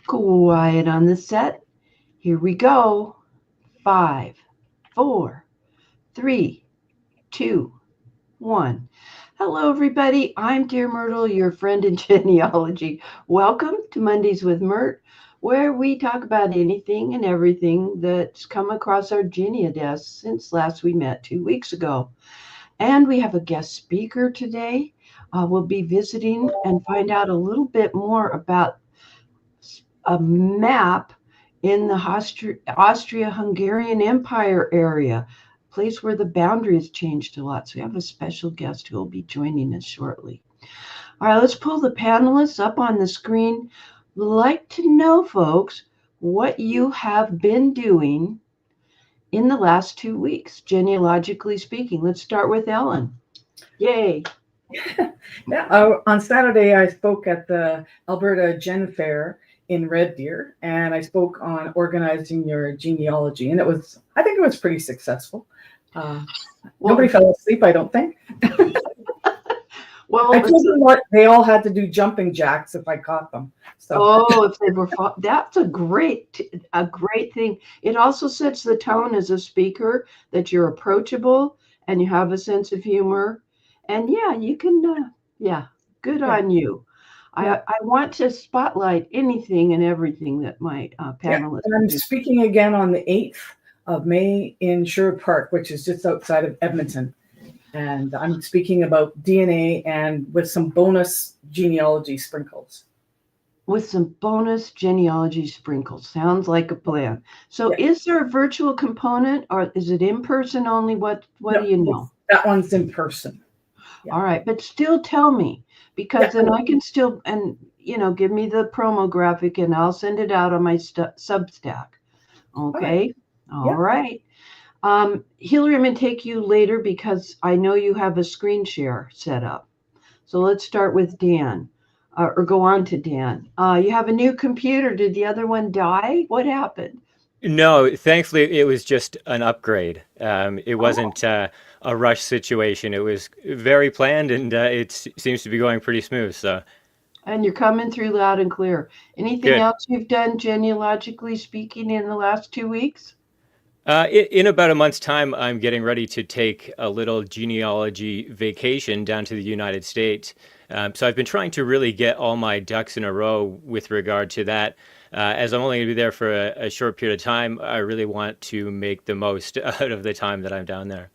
Quiet on the set. Here we go. 5, 4, 3, 2, 1. Hello, everybody. I'm Dear Myrtle, your friend in genealogy. Welcome to Mondays with Myrt, where we talk about anything and everything that's come across our genea-desks since last we met 2 weeks ago. And we have a guest speaker today. We'll be visiting and find out a little bit more about a map in the Austria-Hungarian Empire area, place where the boundaries changed a lot. So we have a special guest who will be joining us shortly. All right, let's pull the panelists up on the screen. Like to know, folks, what you have been doing in the last 2 weeks, genealogically speaking. Let's start with Ellen. Yay. On Saturday, I spoke at the Alberta Gen Fair in Red Deer, and I spoke on organizing your genealogy, and I think it was pretty successful. Nobody fell asleep, I don't think. Well, I told them what they all had to do jumping jacks if I caught them. So. If they were, that's a great thing. It also sets the tone as a speaker that you're approachable and you have a sense of humor, and you can, good on you. I want to spotlight anything and everything that my panelists. And I'm speaking again on the 8th of May in Sherwood Park, which is just outside of Edmonton. And I'm speaking about DNA and with some bonus genealogy sprinkles. With some bonus genealogy sprinkles. Sounds like a plan. So is there a virtual component or is it in person only? What do you know? That one's in person. Yeah. All right, but still tell me, because then I can still, and give me the promo graphic and I'll send it out on my Substack. Okay. All right. Hillary, I'm going to take you later because I know you have a screen share set up. So let's start with Dan, or go on to Dan. You have a new computer. Did the other one die? What happened? No, thankfully it was just an upgrade. It wasn't a rush situation. It was very planned, and it seems to be going pretty smooth. So. And you're coming through loud and clear. Anything else you've done genealogically speaking in the last 2 weeks? In about a month's time, I'm getting ready to take a little genealogy vacation down to the United States. So I've been trying to really get all my ducks in a row with regard to that. As I'm only going to be there for a short period of time, I really want to make the most out of the time that I'm down there.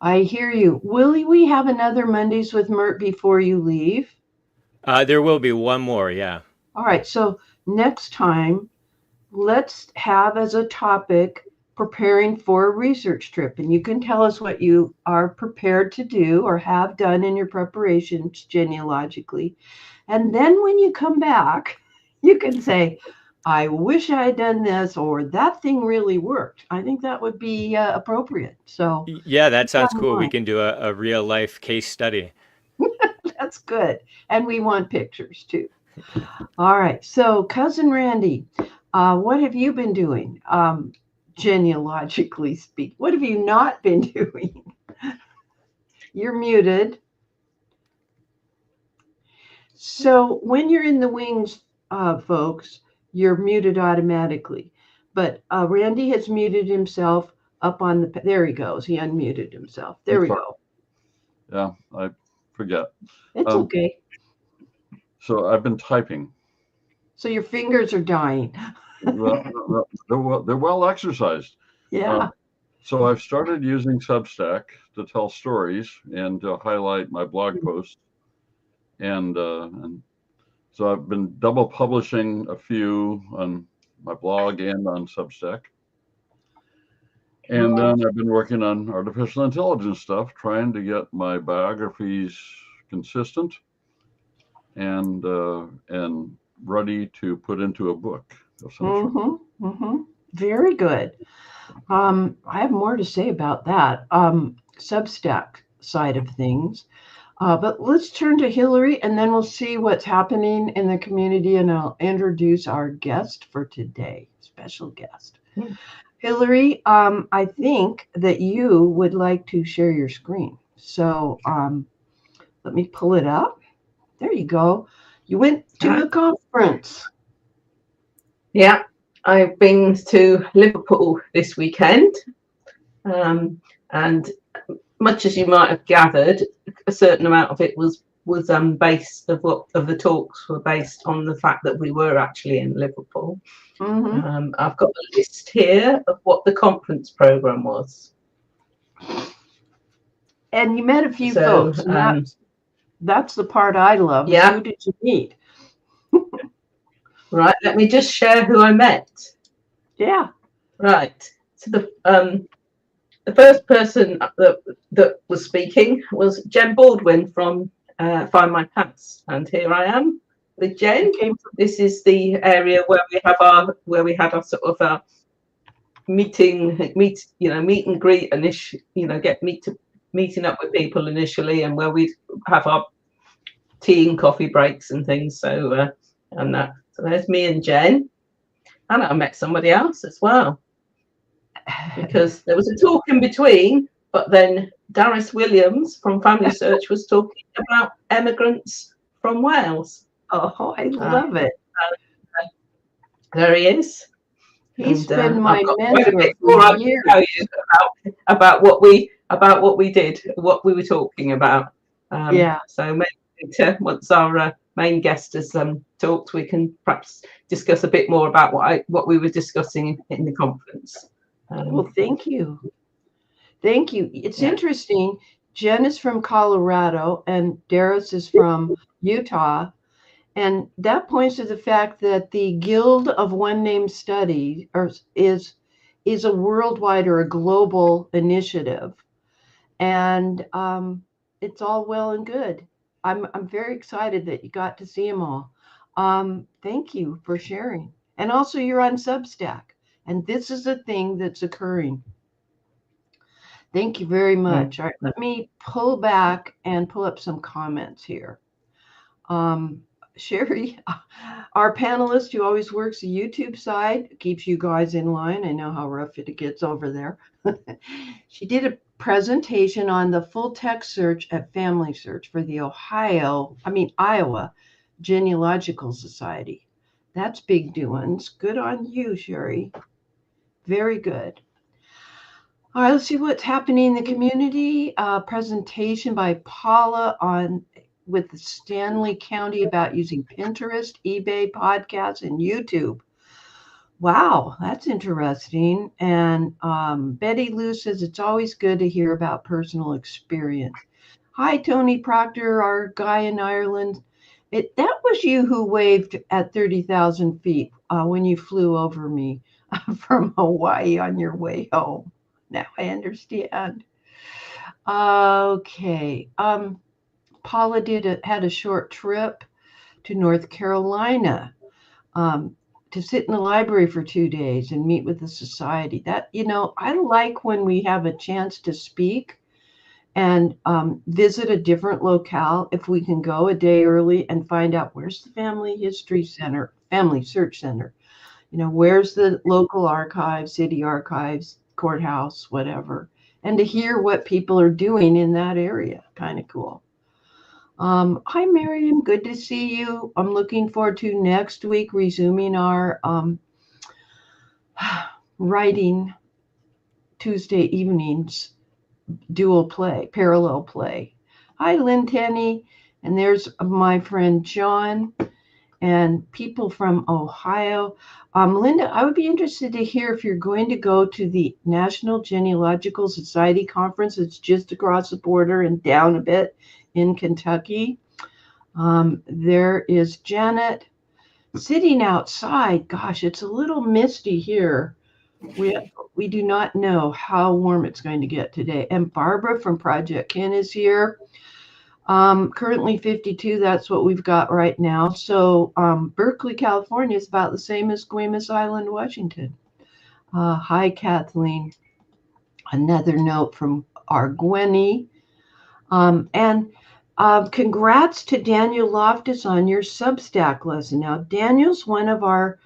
I hear you. Will we have another Mondays with Myrt before you leave? There will be one more, yeah. All right. So next time, let's have as a topic preparing for a research trip. And you can tell us what you are prepared to do or have done in your preparations genealogically. And then when you come back, you can say, I wish I had done this, or that thing really worked. I think that would be appropriate. So yeah, that sounds cool. We can do a real life case study. That's good. And we want pictures too. All right. So Cousin Randy, what have you been doing? Genealogically speak. What have you not been doing? You're muted. So when you're in the wings, folks, you're muted automatically. But Randy has muted himself up on the, there he goes. He unmuted himself. There we go. Yeah, I forget. It's okay. So I've been typing. So your fingers are dying. Well, they're well exercised. Yeah. So I've started using Substack to tell stories and to highlight my blog posts. And so I've been double publishing a few on my blog and on Substack. And then I've been working on artificial intelligence stuff, trying to get my biographies consistent and ready to put into a book. Very good. I have more to say about that Substack side of things. But let's turn to Hillary, and then we'll see what's happening in the community, and I'll introduce our guest for today, special guest. Hillary, I think that you would like to share your screen. So let me pull it up. There you go. You went to a conference. Yeah, I've been to Liverpool this weekend, and much as you might have gathered, a certain amount of it was based of the talks were based on the fact that we were actually in Liverpool. I've got a list here of what the conference program was. And you met a few folks. And that's the part I love. Yeah. Who did you meet? Right. Let me just share who I met. Yeah. Right. So the first person that was speaking was Jen Baldwin from Find My Past, and here I am with Jen. This is the area where we had our sort of meet and greet, and meeting up with people initially, and where we'd have our tea and coffee breaks and things. So so there's me and Jen, and I met somebody else as well, because there was a talk in between, but then Darius Williams from Family Search was talking about immigrants from Wales. Oh, I love it. There he is. He's been my mentor for years. Tell you about what we did, what we were talking about. Yeah. So maybe once our main guest has talked, we can perhaps discuss a bit more about what we were discussing in the conference. Well, thank you. Thank you. It's interesting. Jen is from Colorado and Darius is from Utah. And that points to the fact that the Guild of One Name Study is a worldwide or a global initiative. And it's all well and good. I'm very excited that you got to see them all. Thank you for sharing. And also you're on Substack. And this is a thing that's occurring. Thank you very much. All right, let me pull back and pull up some comments here. Sherry, our panelist who always works the YouTube side, keeps you guys in line. I know how rough it gets over there. She did a presentation on the full text search at Family Search for the Iowa Genealogical Society. That's big doings. Good on you, Sherry. Very good. All right, let's see what's happening in the community. Presentation by Paula with the Stanley County about using Pinterest, eBay, podcasts, and YouTube. Wow, that's interesting. And Betty Lou says it's always good to hear about personal experience. Hi, Tony Proctor, our guy in Ireland. That was you who waved at 30,000 feet when you flew over me from Hawaii on your way home. Now I understand. Okay. Paula had a short trip to North Carolina to sit in the library for 2 days and meet with the society. That, I like when we have a chance to speak and visit a different locale. If we can go a day early and find out where's the Family Search Center, where's the local archive, city archives, courthouse, whatever, and to hear what people are doing in that area. Kind of cool. Hi, Miriam. Good to see you. I'm looking forward to next week resuming our writing Tuesday evenings parallel play. Hi, Lynn Tenney. And there's my friend John and people from Ohio. Linda, I would be interested to hear if you're going to go to the National Genealogical Society Conference. It's just across the border and down a bit in Kentucky. There is Janet sitting outside. Gosh, it's a little misty here. We do not know how warm it's going to get today. And Barbara from Project Ken is here. Currently 52, that's what we've got right now. So Berkeley, California is about the same as Guaymas Island, Washington. Hi, Kathleen. Another note from our Gwenny. And congrats to Daniel Loftus on your Substack lesson. Now, Daniel's one of our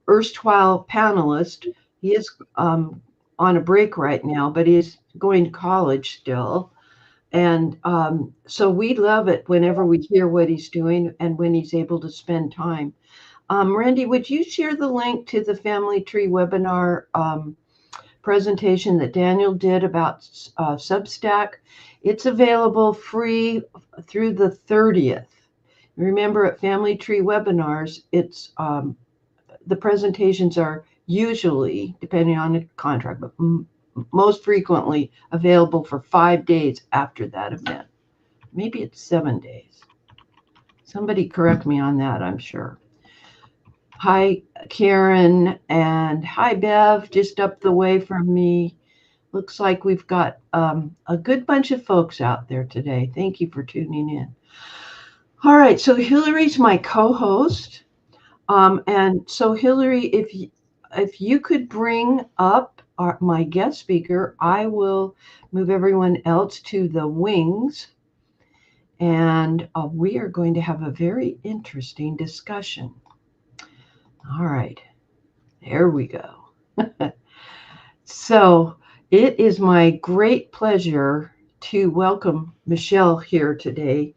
erstwhile panelists. He is on a break right now, but he's going to college still. And so we love it whenever we hear what he's doing and when he's able to spend time. Randy, would you share the link to the Family Tree webinar presentation that Daniel did about Substack? It's available free through the 30th. Remember, at Family Tree webinars, it's the presentations are usually, depending on the contract, but most frequently available for 5 days after that event. Maybe it's 7 days. Somebody correct me on that, I'm sure. Hi, Karen, and hi, Bev, just up the way from me. Looks like we've got a good bunch of folks out there today. Thank you for tuning in. All right, so Hillary's my co-host. And so Hillary, if you could bring up my guest speaker, I will move everyone else to the wings. And we are going to have a very interesting discussion. All right, there we go. So it is my great pleasure to welcome Michelle here today.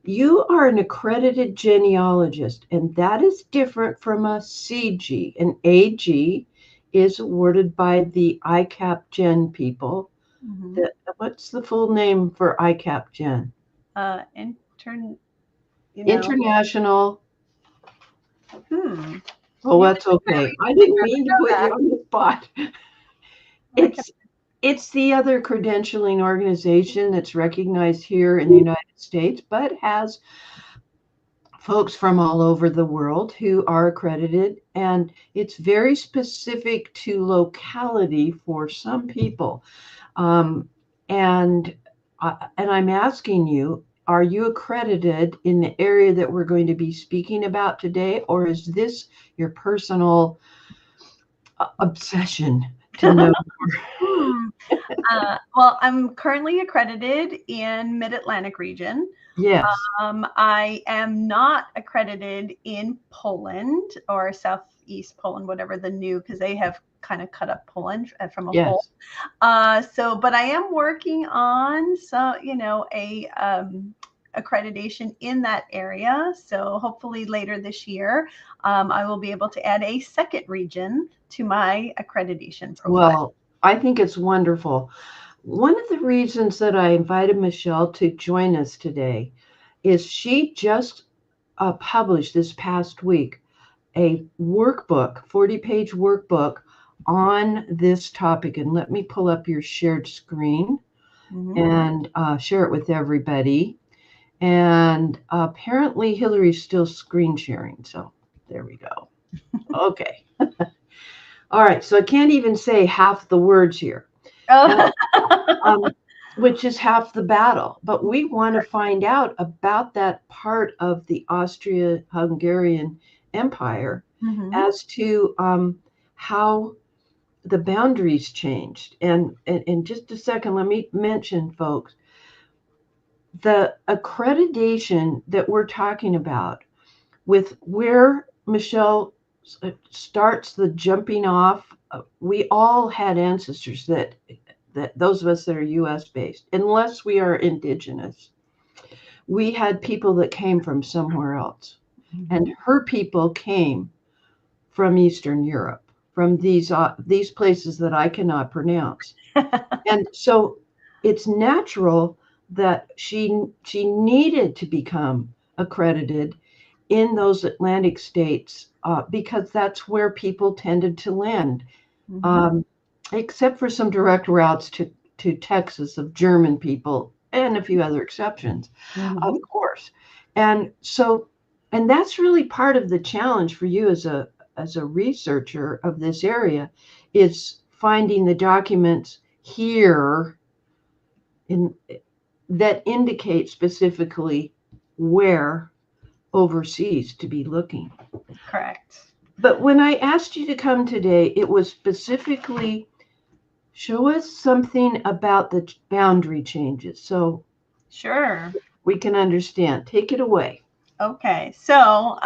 You are an accredited genealogist, and that is different from a CG. An AG is awarded by the ICAP Gen people. Mm-hmm. What's the full name for ICAP Gen? International. Oh, that's okay. I didn't mean to put you on the spot. It's the other credentialing organization that's recognized here in the United States, but has folks from all over the world who are accredited, and it's very specific to locality for some people. And I'm asking you, are you accredited in the area that we're going to be speaking about today, or is this your personal obsession to know more? Well, I'm currently accredited in Mid-Atlantic region. Yes. I am not accredited in Poland or Southeast Poland, whatever the new, because they have kind of cut up Poland from a whole. But I am working on accreditation in that area. So hopefully later this year, I will be able to add a second region to my accreditation profile. Well, I think it's wonderful. One of the reasons that I invited Michelle to join us today is she just published this past week a workbook, 40-page workbook on this topic. And let me pull up your shared screen and share it with everybody. And apparently Hillary's still screen sharing. So there we go. Okay. All right. So I can't even say half the words here. Which is half the battle. But we want to find out about that part of the Austria-Hungarian Empire as to how the boundaries changed. And in just a second, let me mention, folks, the accreditation that we're talking about with where Michelle starts the jumping off. We all had ancestors that those of us that are U.S. based, unless we are indigenous, we had people that came from somewhere else. And her people came from Eastern Europe, from these places that I cannot pronounce. And so it's natural that she needed to become accredited in those Atlantic states because that's where people tended to land. Except for some direct routes to Texas of German people and a few other exceptions, of course. And so, and that's really part of the challenge for you as a researcher of this area, is finding the documents here that indicate specifically where overseas to be looking. Correct. But when I asked you to come today, it was specifically show us something about the boundary changes. So sure, we can understand. Take it away. Okay, so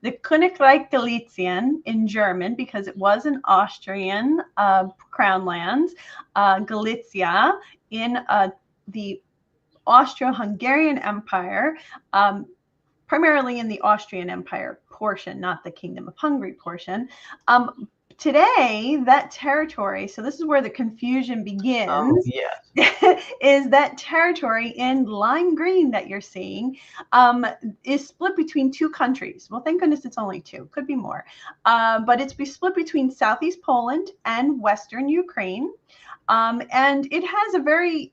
the Königreich Galizien in German, because it was an Austrian crown land, Galicia in the Austria-Hungarian Empire, primarily in the Austrian Empire portion, not the Kingdom of Hungary portion. Today, that territory, so this is where the confusion begins, is that territory in lime green that you're seeing is split between two countries. Well, thank goodness it's only two, could be more. But it's split between Southeast Poland and Western Ukraine. And it has a very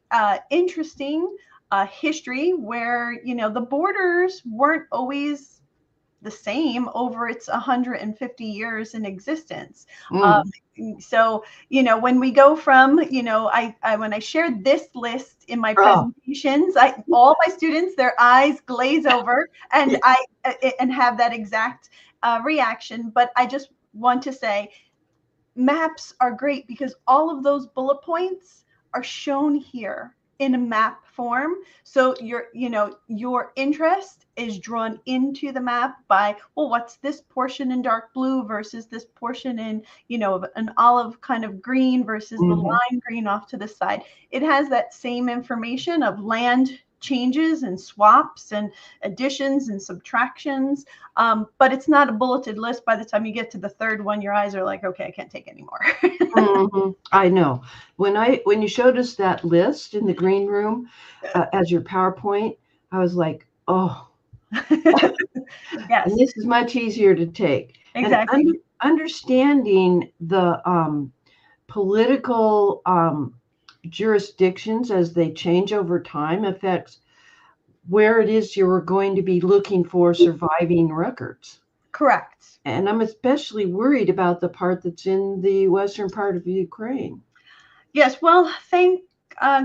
interesting history where, the borders weren't always the same over its 150 years in existence. So, when we go from, when I shared this list in my presentations, all my students, their eyes glaze over and and have that exact reaction. But I just want to say, maps are great because all of those bullet points are shown here in a map form. So your interest is drawn into the map by, well, what's this portion in dark blue versus this portion in, an olive kind of green versus the lime green off to the side. It has that same information of land changes and swaps and additions and subtractions, but it's not a bulleted list. By the time you get to the third one, your eyes are like, okay, I can't take anymore. I know. When you showed us that list in the green room as your PowerPoint, I was like, oh, yes, and this is much easier to take. Exactly. And understanding the political jurisdictions as they change over time affects where it is you're going to be looking for surviving records. Correct. And I'm especially worried about the part that's in the western part of Ukraine. Yes, well, thank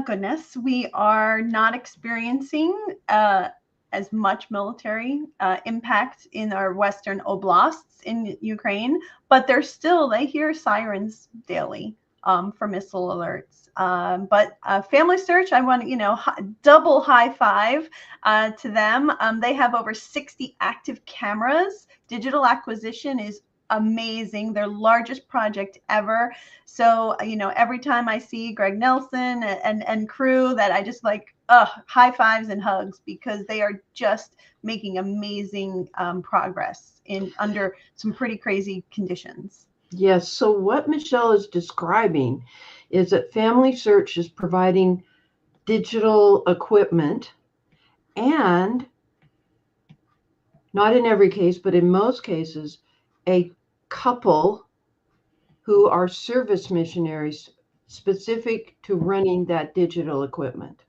goodness we are not experiencing as much military impact in our western oblasts in Ukraine, but they hear sirens daily for missile alerts. But Family Search, I want to, double high five to them. They have over 60 active cameras. Digital acquisition is amazing, their largest project ever. So, every time I see Greg Nelson and crew, that I just like, high fives and hugs, because they are just making amazing progress under some pretty crazy conditions. Yes. So what Michelle is describing is that Family Search is providing digital equipment, and not in every case, but in most cases, a couple who are service missionaries specific to running that digital equipment.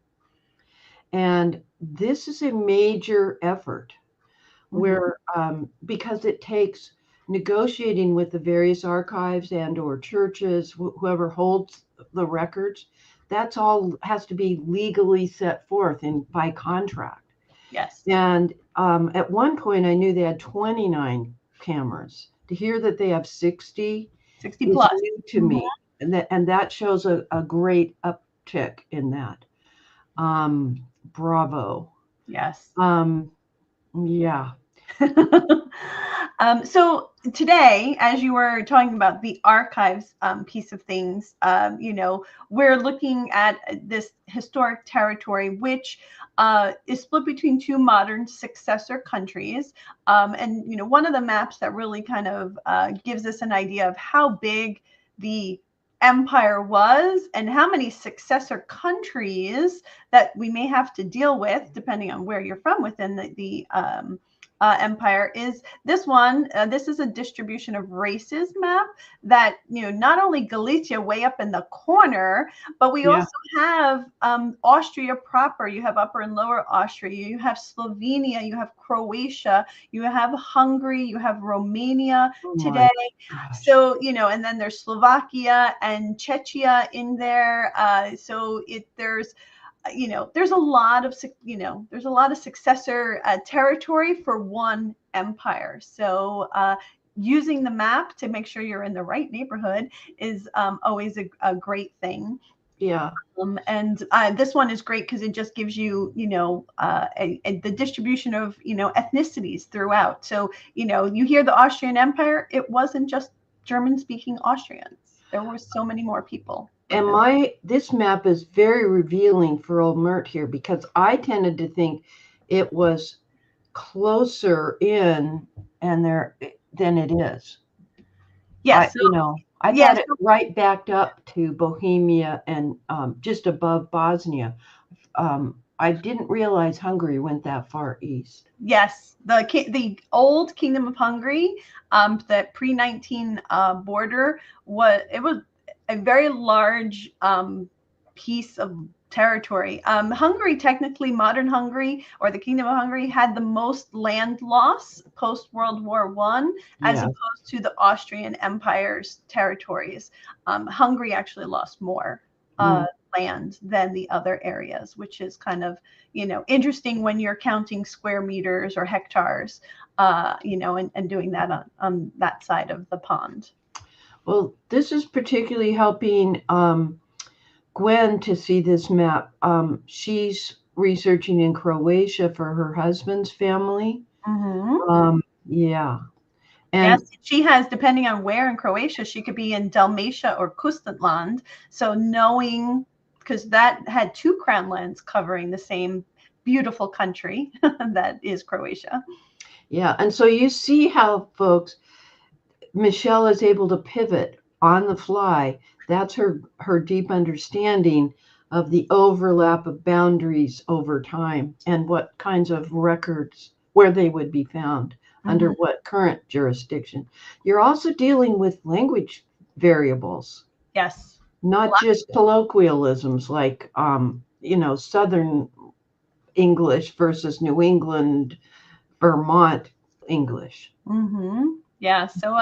And this is a major effort where, because it takes negotiating with the various archives and or churches, whoever holds the records, that's all has to be legally set forth by contract. Yes. And at one point I knew they had 29 cameras. To hear that they have 60 plus is new to me, and that shows a great uptick in that. Bravo. Yes. Yeah. So today, as you were talking about the archives piece of things, we're looking at this historic territory, which is split between two modern successor countries. And, one of the maps that really kind of gives us an idea of how big the empire was and how many successor countries that we may have to deal with, depending on where you're from within the empire, is this one. This is a distribution of races map that, not only Galicia way up in the corner, but we also have Austria proper. You have Upper and Lower Austria. You have Slovenia. You have Croatia. You have Hungary. You have Romania today. So, and then there's Slovakia and Czechia in there. So there's a lot of successor territory for one empire. So using the map to make sure you're in the right neighborhood is always a great thing. Yeah. And this one is great because it just gives you, the distribution of, ethnicities throughout. So, you hear the Austrian Empire, it wasn't just German-speaking Austrians. There were so many more people. And this map is very revealing for old Myrt here, because I tended to think it was closer in and there than it is. Yes. I thought it right backed up to Bohemia and just above Bosnia. I didn't realize Hungary went that far east. Yes, the old Kingdom of Hungary, the pre-19 border was a very large piece of territory. Hungary, technically, modern Hungary or the Kingdom of Hungary, had the most land loss post World War I, as opposed to the Austrian Empire's territories. Hungary actually lost more land than the other areas, which is kind of, interesting when you're counting square meters or hectares, and doing that on that side of the pond. Well, this is particularly helping Gwen to see this map. She's researching in Croatia for her husband's family. Mm-hmm. Yeah. And yes, she has, depending on where in Croatia, she could be in Dalmatia or Kustland. So knowing, because that had two crown lands covering the same beautiful country that is Croatia. Yeah. And so you see how, folks, Michelle is able to pivot on the fly. That's her deep understanding of the overlap of boundaries over time and what kinds of records, where they would be found, under what current jurisdiction. You're also dealing with language variables. Yes. Not just colloquialisms like, Southern English versus New England, Vermont English. Mm-hmm. Yeah. So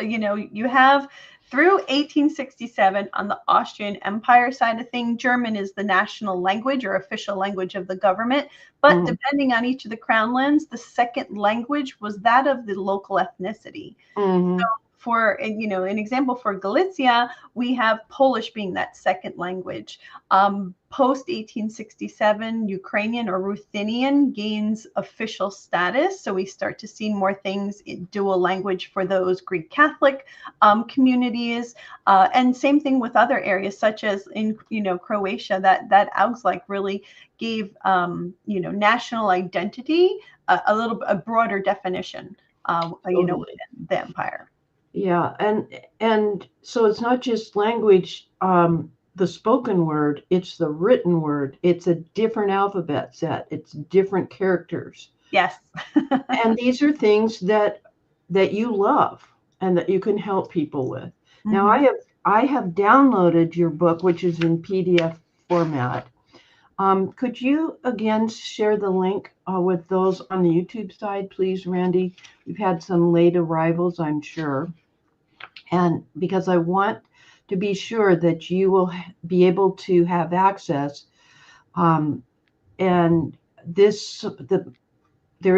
you have through 1867 on the Austrian Empire side of things, German is the national language or official language of the government. But depending on each of the crown lands, the second language was that of the local ethnicity. So for, an example for Galicia, we have Polish being that second language. Post 1867, Ukrainian or Ruthenian gains official status. So we start to see more things in dual language for those Greek Catholic communities. And same thing with other areas, such as in, Croatia, that Augsburg really gave, national identity a broader definition, within the empire. Yeah, and so it's not just language, the spoken word, it's the written word. It's a different alphabet set. It's different characters. Yes. And these are things that you love and that you can help people with. Now, I have downloaded your book, which is in PDF format. Could you again share the link with those on the YouTube side, please, Randy? We've had some late arrivals, I'm sure. And because I want to be sure that you will be able to have access. And there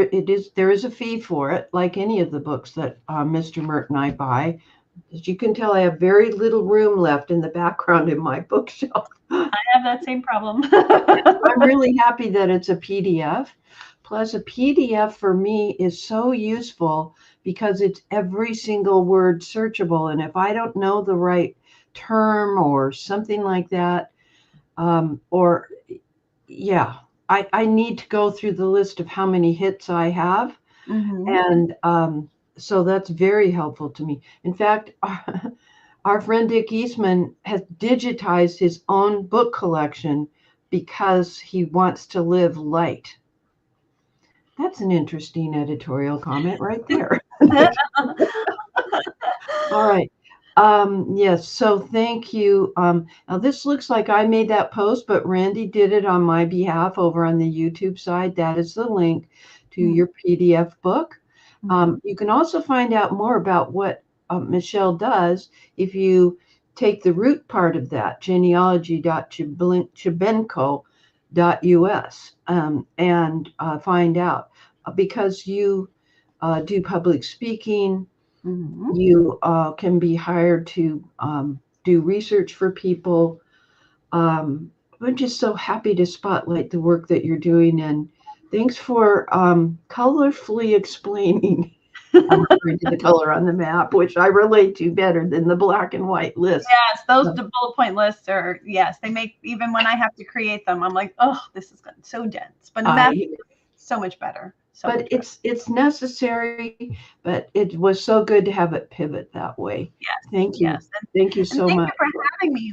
is a fee for it, like any of the books that Mr. Myrt and I buy. As you can tell, I have very little room left in the background in my bookshelf. I have that same problem. I'm really happy that it's a PDF. Plus, a PDF for me is so useful because it's every single word searchable. And if I don't know the right term or something like that, I need to go through the list of how many hits I have. And so that's very helpful to me. In fact, our friend Dick Eastman has digitized his own book collection because he wants to live light. That's an interesting editorial comment right there. All right. Yes. So thank you. Now this looks like I made that post, but Randy did it on my behalf over on the YouTube side. That is the link to your PDF book. You can also find out more about what Michelle does if you take the root part of that, genealogy.chebenko.us, and find out, because you do public speaking. You can be hired to do research for people. I'm just so happy to spotlight the work that you're doing, and thanks for colorfully explaining I'm referring to the color on the map, which I relate to better than the black and white list. Yes, those bullet point lists are, yes, they make, even when I have to create them, I'm like, oh, this is so dense. But map is so much better. But it's necessary, but it was so good to have it pivot that way. Yes. Thank you. Yes. Thank you so much. Thank you for having me.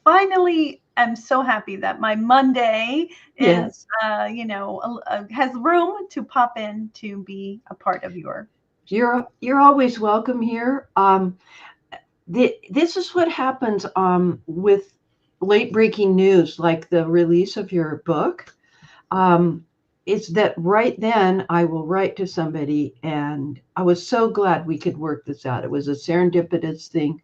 Finally, I'm so happy that my Monday is, has room to pop in to be a part of your. You're always welcome here. This is what happens with late breaking news, like the release of your book. It's that right then I will write to somebody, and I was so glad we could work this out. It was a serendipitous thing.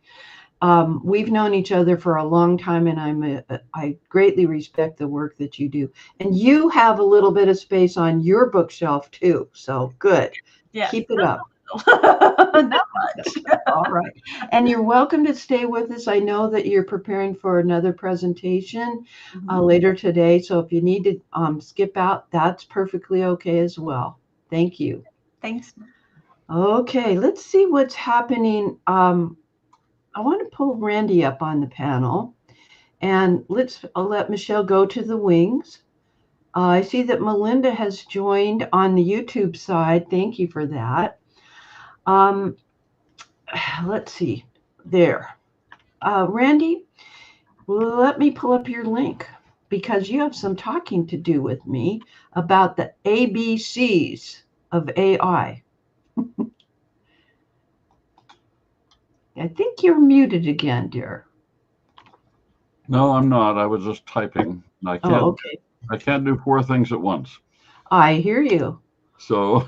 We've known each other for a long time, and I greatly respect the work that you do. And you have a little bit of space on your bookshelf too, so good. Yeah, keep it up. Not much. All right. And you're welcome to stay with us. I know that you're preparing for another presentation later today. So if you need to skip out, that's perfectly okay as well. Thank you. Thanks. Okay, let's see what's happening. I want to pull Randy up on the panel, and I'll let Michelle go to the wings. I see that Melinda has joined on the YouTube side. Thank you for that. Let's see there. Randy, let me pull up your link because you have some talking to do with me about the ABCs of AI. I think you're muted again, dear. No, I'm not. I was just typing. I can't. Oh, okay. I can't do 4 things at once. I hear you. So.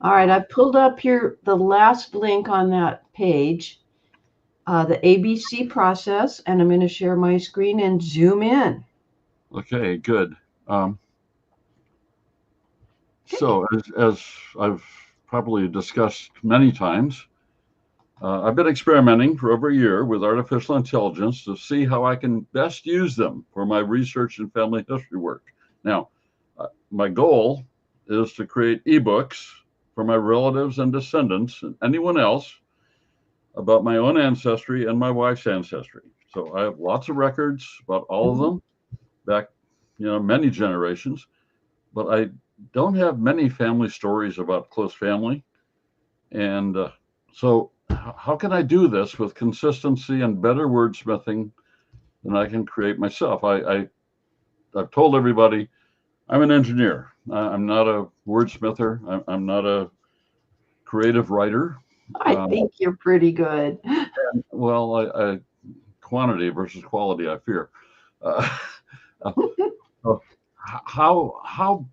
All right, I've pulled up the last link on that page, the ABC process, and I'm going to share my screen and zoom in. Okay, good. So as I've probably discussed many times, I've been experimenting for over a year with artificial intelligence to see how I can best use them for my research and family history work. Now, my goal is to create ebooks for my relatives and descendants and anyone else about my own ancestry and my wife's ancestry. So I have lots of records about all of them back, many generations, but I don't have many family stories about close family. And so how can I do this with consistency and better wordsmithing than I can create myself? I've told everybody I'm an engineer. I'm not a wordsmither. I'm not a creative writer. I think you're pretty good. Well, quantity versus quality, I fear. How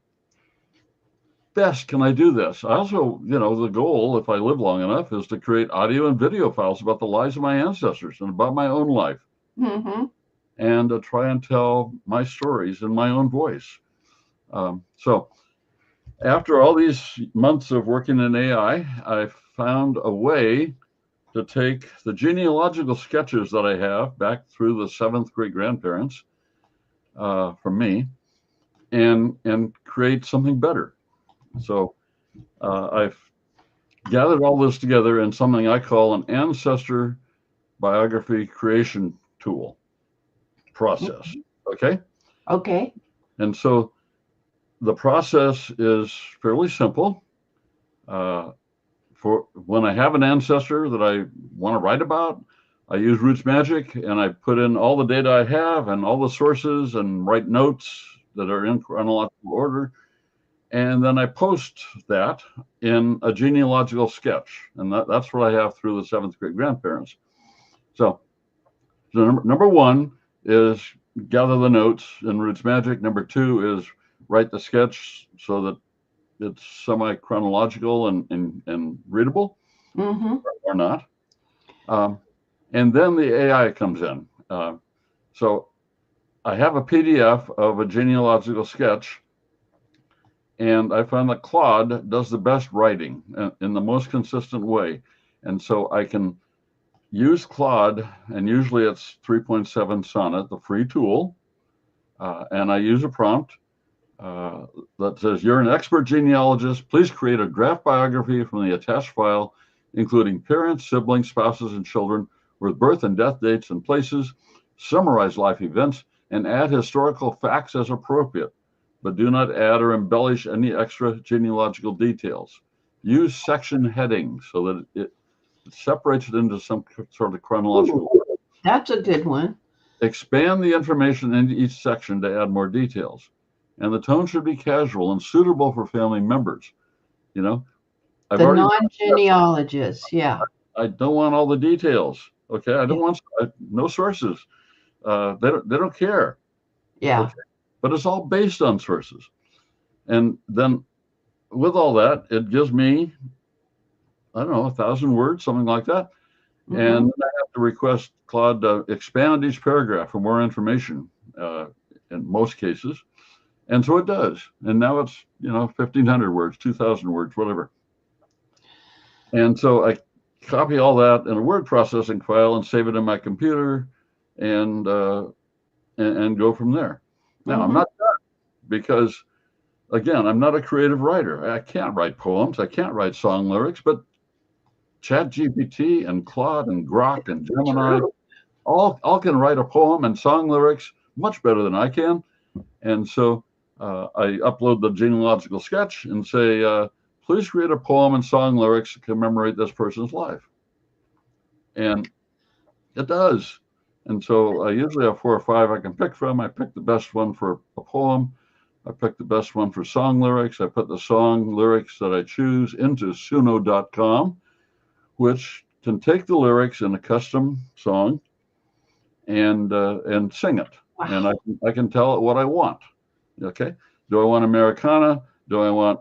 best can I do this? I also, the goal, if I live long enough, is to create audio and video files about the lives of my ancestors and about my own life, and to try and tell my stories in my own voice. So after all these months of working in AI, I found a way to take the genealogical sketches that I have back through the 7th great grandparents from me and create something better. So I've gathered all this together in something I call an ancestor biography creation tool process. Okay? Okay. And so the process is fairly simple. For when I have an ancestor that I want to write about, I use Roots Magic and I put in all the data I have and all the sources and write notes that are in chronological order. And then I post that in a genealogical sketch. And that's what I have through the 7th great grandparents. So number 1 is gather the notes in Roots Magic. Number 2 is write the sketch so that it's semi-chronological and readable, or not. And then the AI comes in. So I have a PDF of a genealogical sketch, and I found that Claude does the best writing in the most consistent way. And so I can use Claude, and usually it's 3.7 Sonnet, the free tool, and I use a prompt. that says, you're an expert genealogist. Please create a draft biography from the attached file, including parents, siblings, spouses, and children with birth and death dates and places, summarize life events, and add historical facts as appropriate, but do not add or embellish any extra genealogical details. Use section headings so that it separates it into some sort of chronological. Ooh, that's a good one. Expand the information into each section to add more details. And the tone should be casual and suitable for family members. You know, The non-genealogists, yeah. I don't want all the details. Okay, I don't want no sources. They don't care. Yeah. Okay? But it's all based on sources. And then with all that, it gives me, I don't know, 1,000 words, something like that. Mhm. And I have to request Claude to expand each paragraph for more information in most cases. And so it does. And now it's, 1,500 words, 2,000 words, whatever. And so I copy all that in a word processing file and save it in my computer and go from there. Now, I'm not done because, again, I'm not a creative writer. I can't write poems. I can't write song lyrics, but ChatGPT and Claude and Grok and Gemini all can write a poem and song lyrics much better than I can. And so I upload the genealogical sketch and say, please create a poem and song lyrics to commemorate this person's life. And it does. And so I usually have 4 or 5 I can pick from. I pick the best one for a poem. I pick the best one for song lyrics. I put the song lyrics that I choose into suno.com, which can take the lyrics in a custom song and sing it. Wow. And I can tell it what I want. Okay. Do I want Americana? Do I want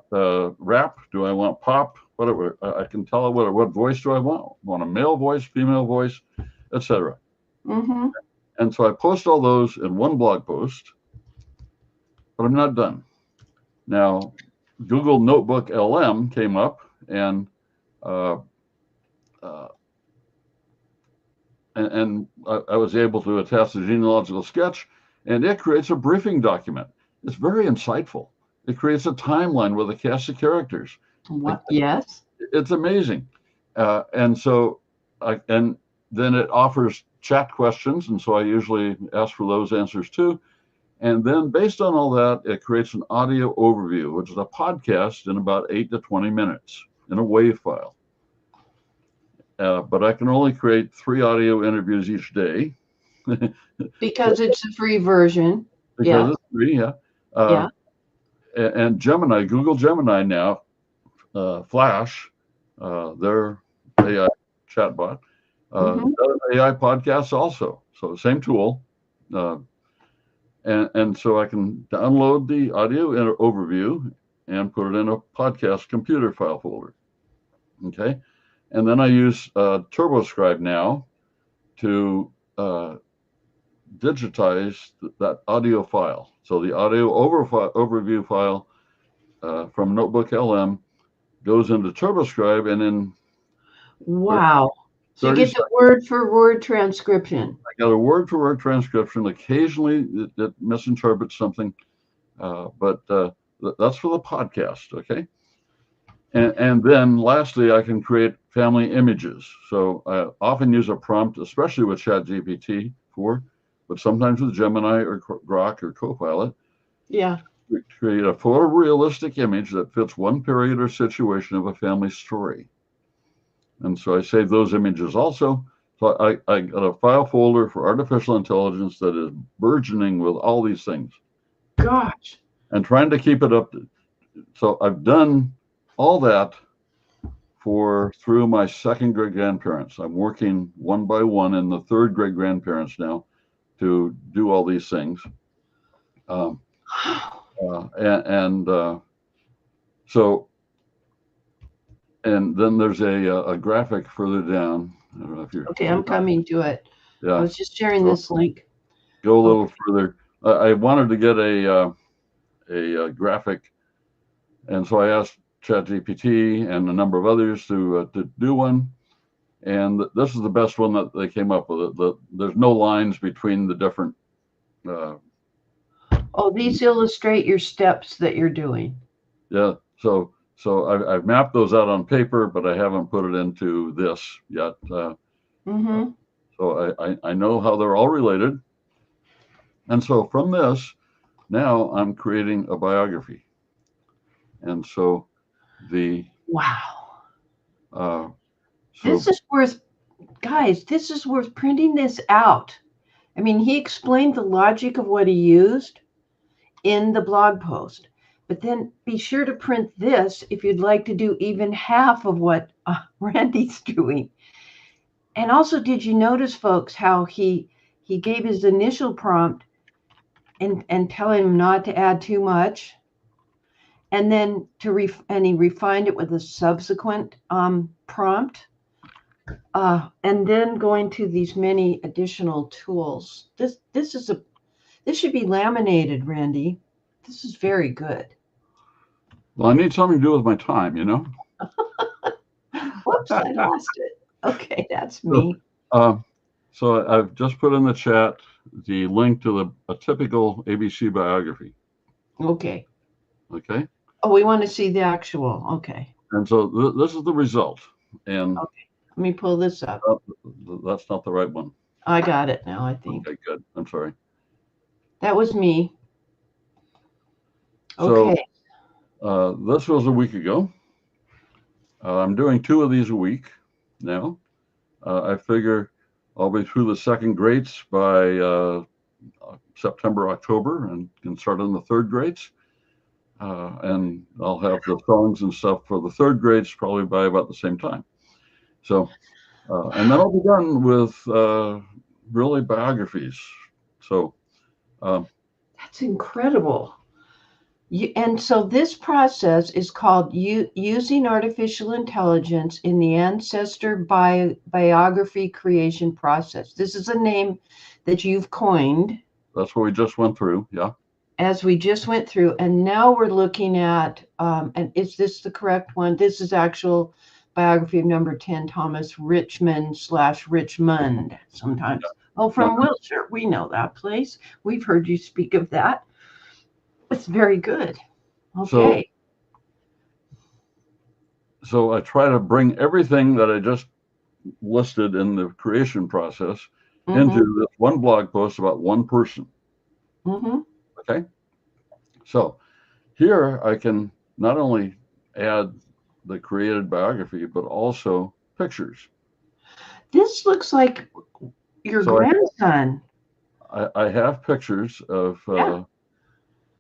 rap? Do I want pop? Whatever. I can tell it what voice do I want. I want a male voice, female voice, etc. Mm-hmm. And so I post all those in one blog post, but I'm not done. Now, Google Notebook LM came up, and I was able to attach the genealogical sketch, and it creates a briefing document. It's very insightful. It creates a timeline with a cast of characters. What? Yes. It's amazing. And then it offers chat questions, and so I usually ask for those answers too. And then based on all that, it creates an audio overview, which is a podcast in about 8 to 20 minutes in a WAV file. But I can only create 3 audio interviews each day. Because it's a free version. Because it's free, yeah. And Gemini, Google Gemini now, Flash, their AI chatbot, AI podcasts also. So same tool. And so I can download the audio overview and put it in a podcast computer file folder. Okay. And then I use TurboScribe now to digitize that audio file. So the audio overview file from Notebook LM goes into TurboScribe, and then wow. So you get the word for word transcription. I got a word for word transcription. Occasionally it misinterprets something, but that's for the podcast. Okay. And then lastly, I can create family images. So I often use a prompt, especially with ChatGPT 4, but sometimes with Gemini or Grok or Copilot. Yeah. We create a photorealistic image that fits one period or situation of a family story. And so I save those images also. So I got a file folder for artificial intelligence that is burgeoning with all these things. Gosh. And trying to keep it up. So I've done all that through my second great grandparents. I'm working one by one in the third great grandparents now to do all these things. And then there's a graphic further down. I don't know if you're okay. I'm coming to it. Yeah. I was just sharing this link. Go a little further. I wanted to get a graphic, and so I asked ChatGPT and a number of others to do one. And this is the best one that they came up with. There's no lines between the different Oh, these illustrate your steps that you're doing. Yeah. So I've mapped those out on paper, but I haven't put it into this yet. Mm-hmm. So I know how they're all related. And so from this, now I'm creating a biography. And so Wow. so This is worth, guys, this is worth printing this out. I mean, he explained the logic of what he used in the blog post, but then be sure to print this if you'd like to do even half of what Randy's doing. And also, did you notice, folks, how he gave his initial prompt and telling him not to add too much, and then and he refined it with a subsequent prompt, and then going to these many additional tools. This should be laminated, Randy. This is very good. well, I need something to do with my time, you know. Whoops, I lost it. Okay, that's me. So I've just put in the chat the link to a typical ABC biography. Okay. Okay. Oh, we want to see the actual. Okay. And so this is the result. And okay, let me pull this up. That's not the right one. I got it now, I think. Okay, good. I'm sorry. That was me. Okay. So this was a week ago. I'm doing 2 of these a week now. I figure I'll be through the second grades by September, October, and can start on the third grades. And I'll have the songs and stuff for the third grades probably by about the same time. So, and then I'll be done with really biographies. So that's incredible. And so this process is called using artificial intelligence in the ancestor biography creation process. This is a name that you've coined. That's what we just went through. Yeah. As we just went through, and now we're looking at, and is this the correct one? This is actual biography of number 10, Thomas Richmond sometimes. Oh, from Wiltshire. We know that place. We've heard you speak of that. It's very good. Okay. So I try to bring everything that I just listed in the creation process into this one blog post about one person. Okay. So here I can not only add the created biography, but also pictures. This looks like your grandson. I have pictures of,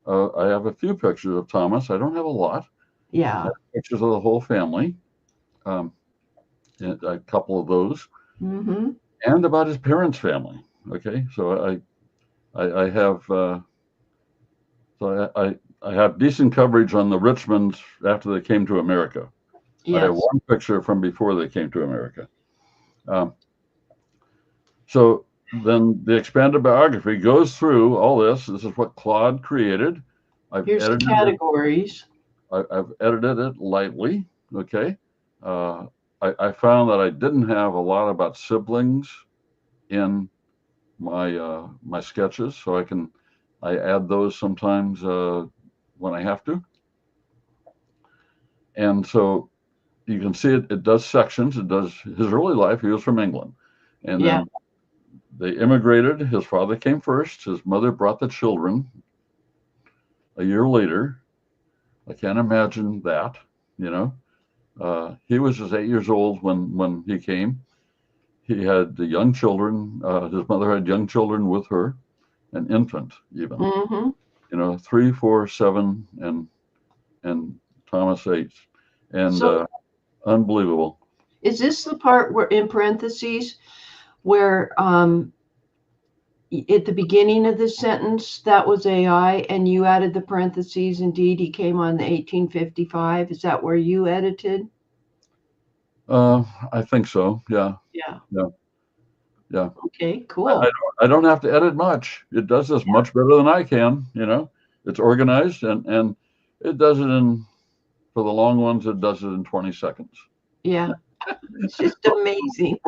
I have a few pictures of Thomas. I don't have a lot. Yeah. I have pictures of the whole family. A couple of those. And about his parents' family. Okay. So I have, I have decent coverage on the Richmonds after they came to America. Yes. I have one picture from before they came to America. So then the expanded biography goes through all this. This is what Claude created. Here's the categories. I've edited it lightly. Okay. I found that I didn't have a lot about siblings in my my sketches, so I add those sometimes when I have to. And so you can see it does sections. It does his early life. He was from England, and then they immigrated. His father came first. His mother brought the children a year later. I can't imagine that, you know. He was just 8 years old when he came. He had the young children. His mother had young children with her, an infant even. You know, 3, 4, 7, and Thomas 8, and so, unbelievable. Is this the part where, in parentheses, where at the beginning of this sentence that was AI, and you added the parentheses? Indeed, he came on the 1855. Is that where you edited? I think so. Yeah. Okay, cool. I don't have to edit much. It does this much better than I can. You know, it's organized and it does it for the long ones. It does it in 20 seconds. Yeah, it's just amazing.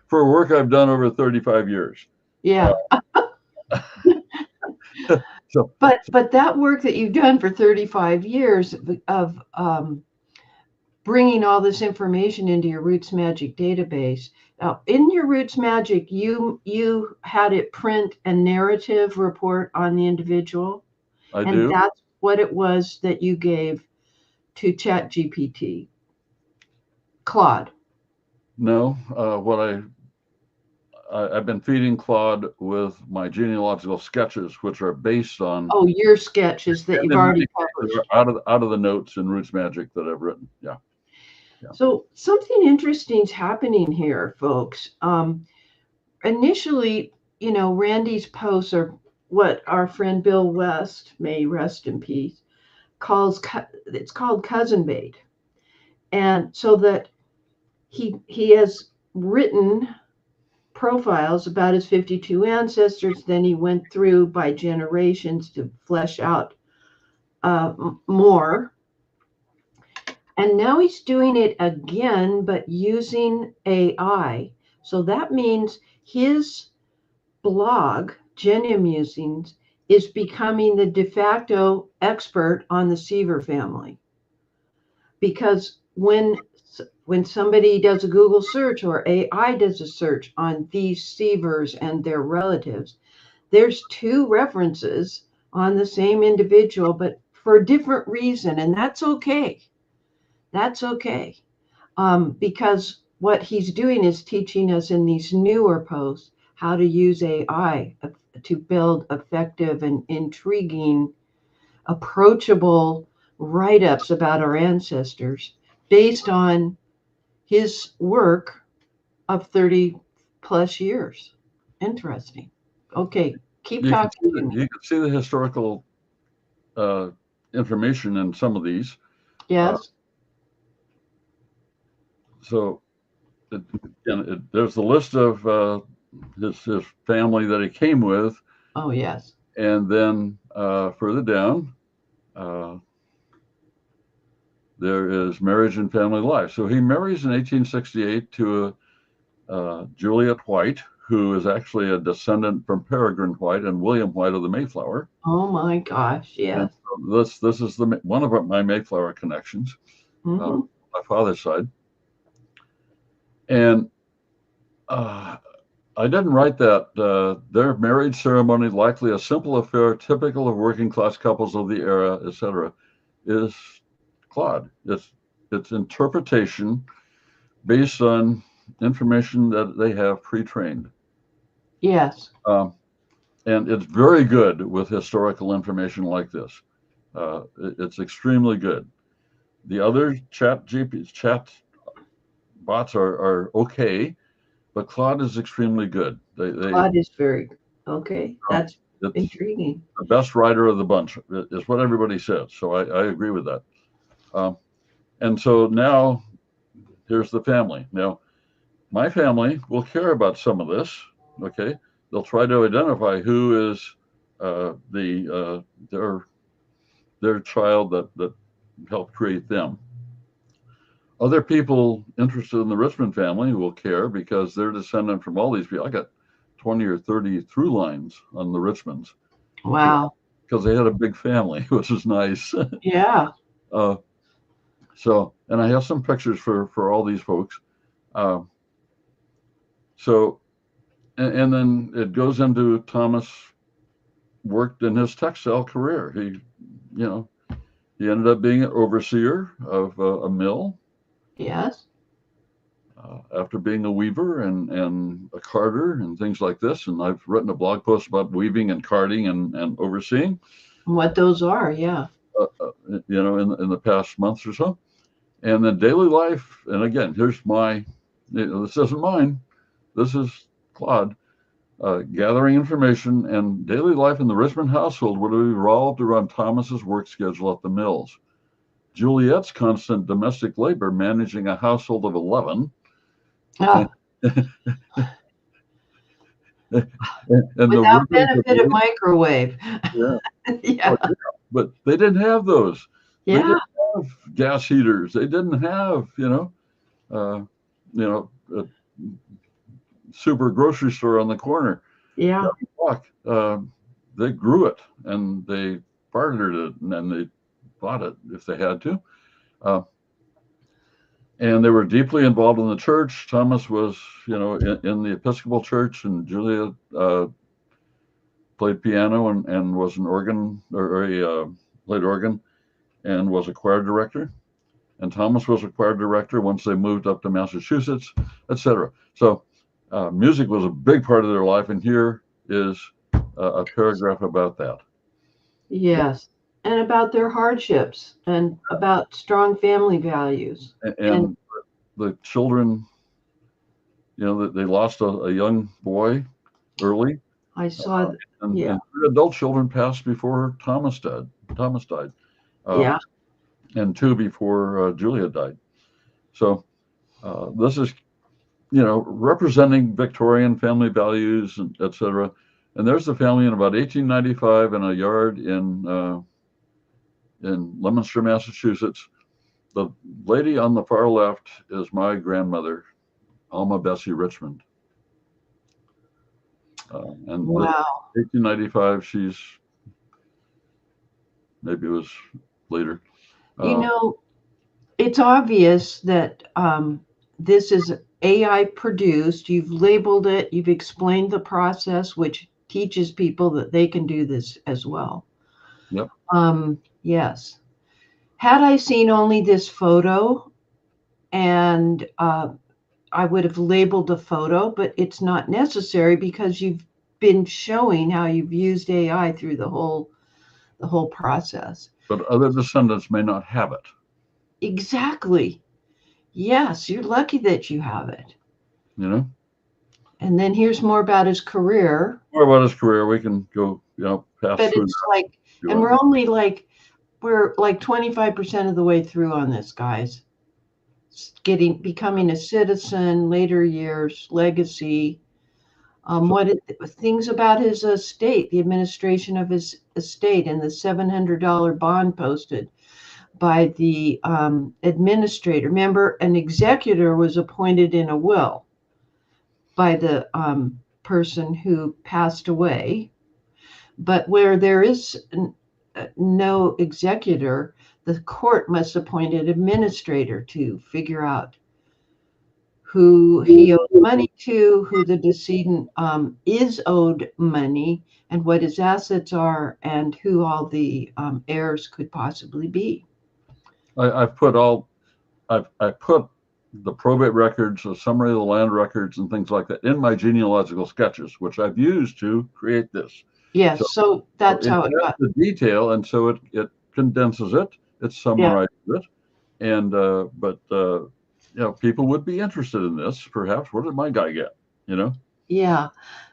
For work I've done over 35 years. Yeah. So, but that work that you've done for 35 years of bringing all this information into your Roots Magic database. Now, in your Roots Magic, you had it print a narrative report on the individual, I and do. that's what it was that you gave to ChatGPT, Claude. No, what I've been feeding Claude with my genealogical sketches, which are based on your sketches that you've already published out of the notes in Roots Magic that I've written. Yeah. So something interesting is happening here, folks. Initially, Randy's posts are what our friend Bill West, may rest in peace, it's called cousin bait, and so that he has written profiles about his 52 ancestors. Then he went through by generations to flesh out more. And now he's doing it again, but using AI. So that means his blog, Geneamusings, is becoming the de facto expert on the Seaver family. Because when somebody does a Google search or AI does a search on these Seavers and their relatives, there's two references on the same individual, but for a different reason. And that's okay. That's okay. Because what he's doing is teaching us in these newer posts how to use AI to build effective and intriguing, approachable write-ups about our ancestors based on his work of 30 plus years. Interesting. Okay, keep talking. You can see the historical information in some of these. Yes. So there's the list of his family that he came with. Oh, yes. And then further down, there is marriage and family life. So he marries in 1868 to Juliet White, who is actually a descendant from Peregrine White and William White of the Mayflower. Oh my gosh, yes. So this is one of my Mayflower connections, my father's side. And I didn't write that. Their marriage ceremony, likely a simple affair, typical of working class couples of the era, etc., is Claude. It's interpretation based on information that they have pre-trained. Yes. And it's very good with historical information like this. It's extremely good. The other chat bots are okay, but Claude is extremely good. Claude is very okay. That's intriguing. The best writer of the bunch is what everybody says. So I agree with that. And so now here's the family. Now, my family will care about some of this. Okay, they'll try to identify who is their child that helped create them. Other people interested in the Richmond family will care because they're descendant from all these people. I got 20 or 30 through lines on the Richmonds. Wow. Because they had a big family, which is nice. Yeah. So, and I have some pictures for all these folks. So, and then it goes into Thomas worked in his textile career. He ended up being an overseer of a mill. Yes. After being a weaver and a carder and things like this. And I've written a blog post about weaving and carding and overseeing. What those are, yeah. In the past months or so. And then daily life, and again, here's this isn't mine, this is Claude, gathering information, and daily life in the Richmond household would have revolved around Thomas's work schedule at the mills. Juliet's constant domestic labor managing a household of 11. Oh. and without benefit of microwave. Yeah. Yeah. But they didn't have those. Yeah. They didn't have gas heaters. They didn't have, a super grocery store on the corner. Yeah. they grew it and they bartered it, and then they bought it if they had to. And they were deeply involved in the church. Thomas was, in the Episcopal Church, and Julia played piano and was an organ, played organ, and was a choir director. And Thomas was a choir director once they moved up to Massachusetts, etc. So music was a big part of their life, and here is a paragraph about that. Yes, and about their hardships and about strong family values. And the children, they lost a young boy early. I saw, and 3 adult children passed before Thomas died. Yeah. And 2 before Julia died. So this is, representing Victorian family values, and etc. And there's the family in about 1895 in a yard in Leominster, Massachusetts. The lady on the far left is my grandmother, Alma Bessie Richmond. And wow. 1895, she's, maybe it was later. It's obvious that this is AI produced. You've labeled it, you've explained the process, which teaches people that they can do this as well. Yep. Yes. Had I seen only this photo, and I would have labeled the photo, but it's not necessary because you've been showing how you've used AI through the whole process. But other descendants may not have it. Exactly. Yes, you're lucky that you have it. And then here's more about his career. More about his career. We can go, pass but through. It's like, and we're only we're like 25% of the way through on this, guys. Becoming a citizen, later years, legacy. Things about his estate, the administration of his estate, and the $700 bond posted by the administrator. Remember, an executor was appointed in a will by the person who passed away. But where there is no executor, the court must appoint an administrator to figure out who he owed money to, who the decedent is owed money, and what his assets are, and who all the heirs could possibly be. I put the probate records, a summary of the land records, and things like that in my genealogical sketches, which I've used to create this. Yes, so that's how it got the detail, and so it condenses it, it summarizes it, and people would be interested in this. Perhaps, what did my guy get? Yeah,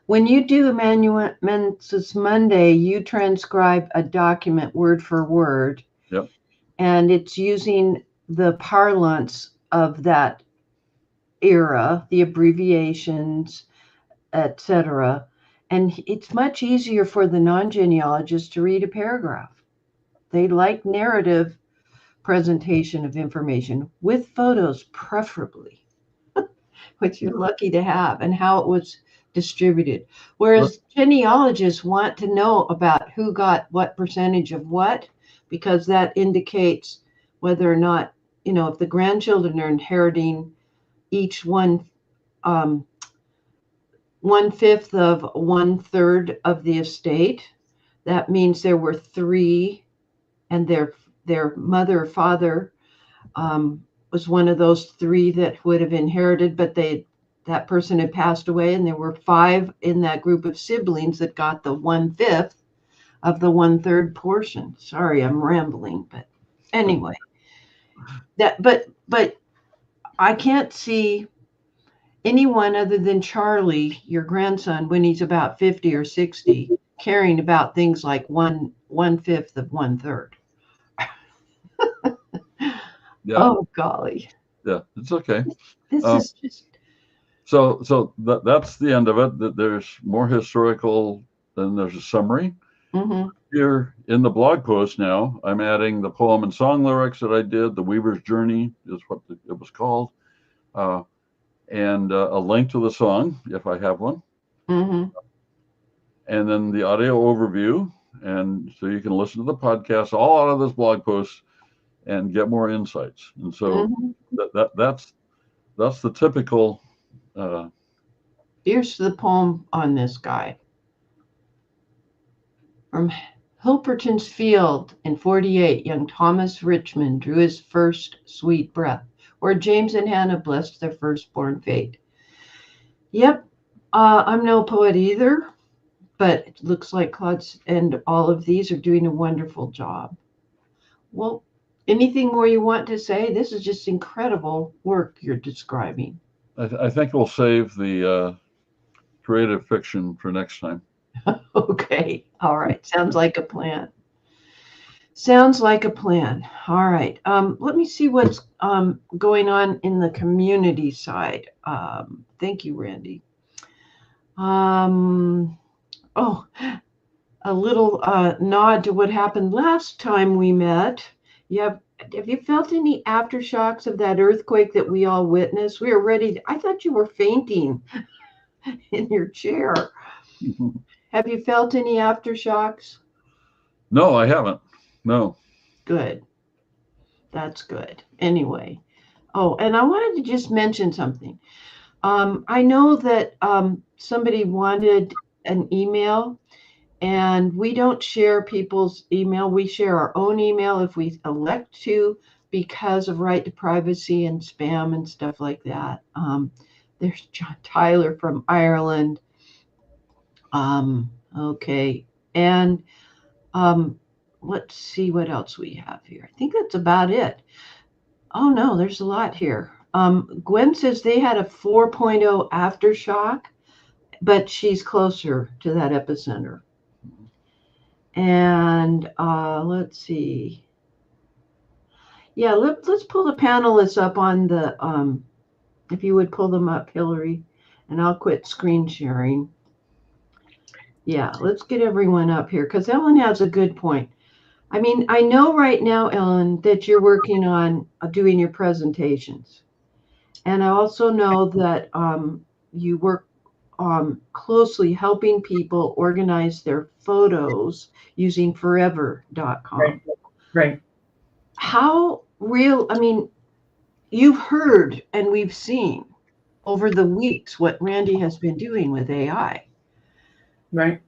when you do Amanuensis Monday, you transcribe a document word for word. Yep. And it's using the parlance of that era, the abbreviations, etc. And it's much easier for the non-genealogist to read a paragraph. They like narrative presentation of information with photos, preferably, which you're lucky to have, and how it was distributed. Whereas genealogists want to know about who got what percentage of what, because that indicates whether or not, if the grandchildren are inheriting each one 1/5 of 1/3 of the estate. That means there were 3, and their mother or father was one of those 3 that would have inherited, but that person had passed away, and there were 5 in that group of siblings that got the 1/5 of the 1/3 portion. Sorry, I'm rambling, but anyway, but I can't see anyone other than Charlie, your grandson, when he's about 50 or 60, caring about things like 1/5 of 1/3. Yeah. Oh golly. Yeah, it's okay. This is just. So that's the end of it. That there's more historical, then there's a summary. Mm-hmm. Here in the blog post now, I'm adding the poem and song lyrics that I did. The Weaver's Journey is what it was called, and a link to the song if I have one. Mm-hmm. and then the audio overview. And so you can listen to the podcast all out of this blog post and get more insights. And so that's the typical. Here's the poem on this guy. From Hilperton's field in 48, young Thomas Richmond drew his first sweet breath, where James and Hannah blessed their firstborn fate. Yep, I'm no poet either, but it looks like Claude's and all of these are doing a wonderful job. Well, anything more you want to say? This is just incredible work you're describing. I think we'll save the creative fiction for next time. Okay. All right. Sounds like a plan. Sounds like a plan. All right. Let me see what's going on in the community side. Thank you, Randy. Oh, a little nod to what happened last time we met. Have you felt any aftershocks of that earthquake that we all witnessed? We were ready. I thought you were fainting in your chair. Have you felt any aftershocks? No, I haven't. No. Good. That's good. Anyway. Oh, and I wanted to just mention something. I know that somebody wanted an email, and we don't share people's email. We share our own email if we elect to, because of right to privacy and spam and stuff like that. There's John Tyler from Ireland. Okay. And let's see what else we have here. I think that's about it. Oh no, there's a lot here. Gwen says they had a 4.0 aftershock, but she's closer to that epicenter. And let's see. Yeah, let's pull the panelists up on the, if you would pull them up, Hillary, and I'll quit screen sharing. Yeah, let's get everyone up here because Ellen has a good point. I mean, I know right now, Ellen, that you're working on doing your presentations. And I also know that you work closely helping people organize their photos using forever.com. Right. How real, I mean, you've heard and we've seen over the weeks what Randy has been doing with AI. Right.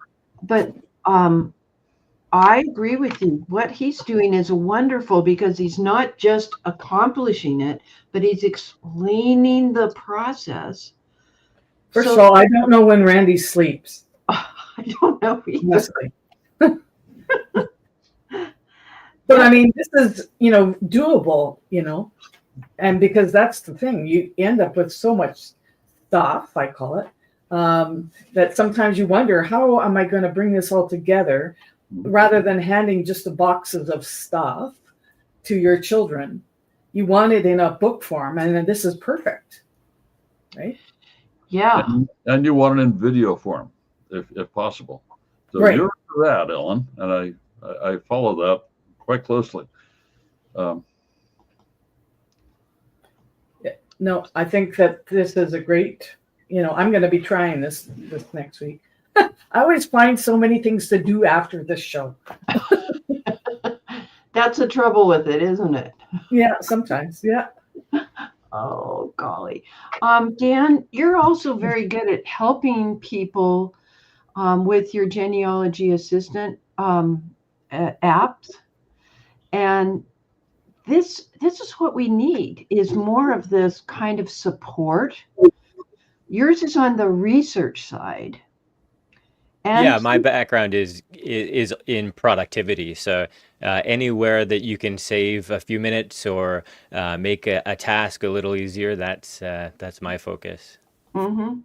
But I agree with you. What he's doing is wonderful because he's not just accomplishing it, but he's explaining the process. First of all, I don't know when Randy sleeps. I don't know either. But I mean, this is, doable, and because that's the thing, you end up with so much stuff, I call it, that sometimes you wonder, how am I going to bring this all together rather than handing just the boxes of stuff to your children? You want it in a book form, and then this is perfect, right? Yeah. And you want it in video form, if possible. So right. You're for that, Ellen, and I follow that quite closely. No, I think that this is a great, I'm going to be trying this next week. I always find so many things to do after this show. That's the trouble with it, isn't it? Yeah, sometimes. Yeah. Oh, golly. Dan, you're also very good at helping people with your genealogy assistant apps. And this is what we need, is more of this kind of support. Yours is on the research side. And yeah, my background is in productivity. So anywhere that you can save a few minutes or make a task a little easier, that's my focus. Mm-hmm.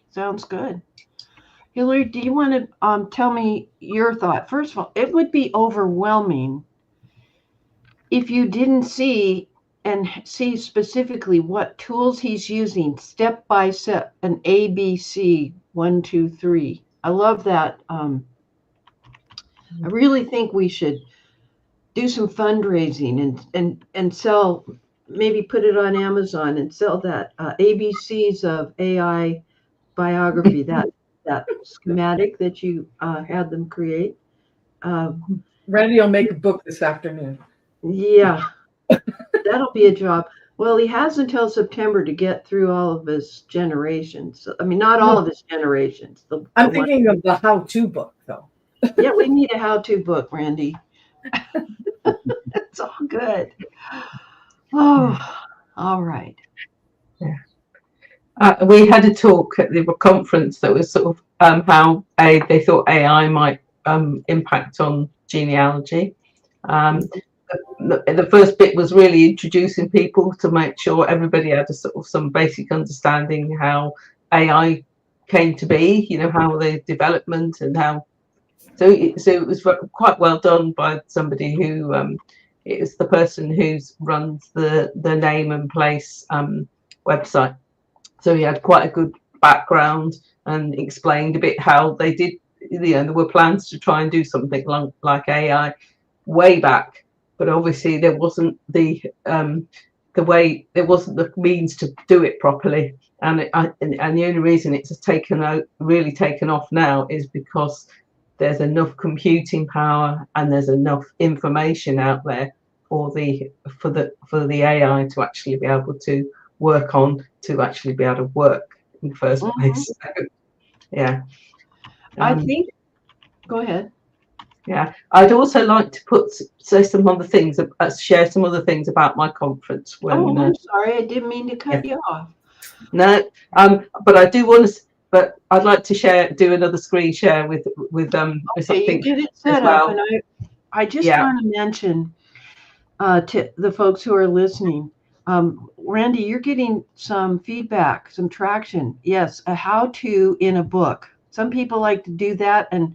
Sounds good. Hillary, do you want to tell me your thought? First of all, it would be overwhelming if you didn't see specifically what tools he's using step by step, an ABC 1, 2, 3. I love that. I really think we should do some fundraising and sell, maybe put it on Amazon and sell that ABCs of AI biography. That that schematic that you had them create. Randy will make a book this afternoon. Yeah, that'll be a job. Well, he has until September to get through all of his generations. I mean, not all of his generations. I'm thinking of the how-to book, though. Yeah, we need a how-to book, Randy. It's all good. Oh, all right. Yeah. We had a talk at the conference that was sort of how they thought AI might impact on genealogy. The first bit was really introducing people to make sure everybody had a sort of some basic understanding how AI came to be, you know, how the development and how. So it was quite well done by somebody who is the person who runs the name and place website. So he had quite a good background and explained a bit how they did. You know, there were plans to try and do something like AI way back, but obviously there wasn't the means to do it properly. And the only reason it's really taken off now is because there's enough computing power and there's enough information out there for the AI to actually be able to work on, to actually be able to work in the first place. So, yeah. I think. Go ahead. Yeah, I'd also like to share some other things about my conference. When, I'm sorry, I didn't mean to cut you off. No, but I do want to. But I'd like to do another screen share with something. You get it set up, and I just want to mention to the folks who are listening, Randy, you're getting some feedback, some traction. Yes, a how-to in a book. Some people like to do that, and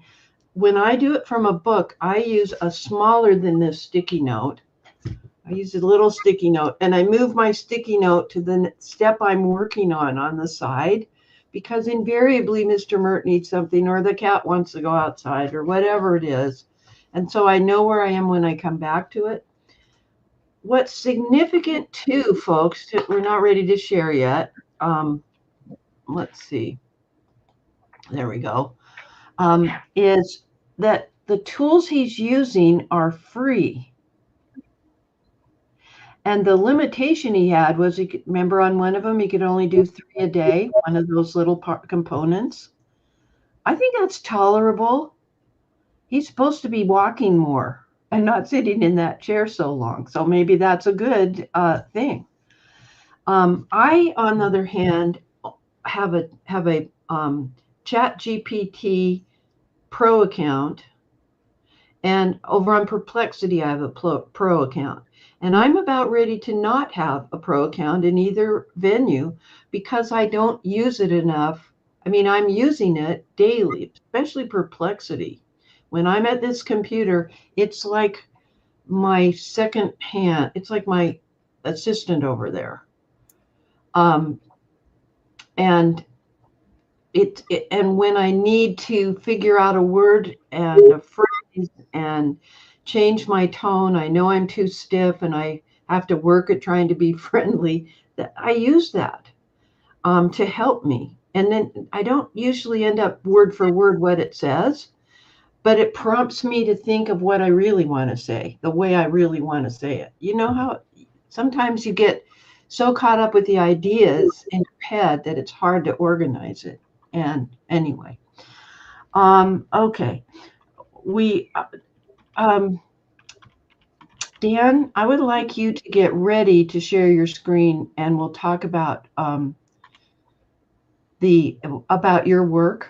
when I do it from a book, I use a smaller than this sticky note. I use a little sticky note, and I move my sticky note to the step I'm working on the side, because invariably Mr. Myrt needs something, or the cat wants to go outside, or whatever it is. And so I know where I am when I come back to it. What's significant too, folks, we're not ready to share yet. Let's see. There we go. Is that the tools he's using are free. And the limitation he had was, remember on one of them, he could only do 3 a day, one of those little components. I think that's tolerable. He's supposed to be walking more and not sitting in that chair so long. So maybe that's a good thing. I, on the other hand, have a ChatGPT Pro account, and over on Perplexity I have a Pro account, and I'm about ready to not have a Pro account in either venue because I don't use it enough. I mean, I'm using it daily, especially Perplexity. When I'm at this computer, it's like my second hand. It's like my assistant over there. And and when I need to figure out a word and a phrase and change my tone, I know I'm too stiff and I have to work at trying to be friendly. I use that to help me. And then I don't usually end up word for word what it says, but it prompts me to think of what I really want to say, the way I really want to say it. You know how sometimes you get so caught up with the ideas in your head that it's hard to organize it. And anyway, okay, Dan, I would like you to get ready to share your screen, and we'll talk about your work.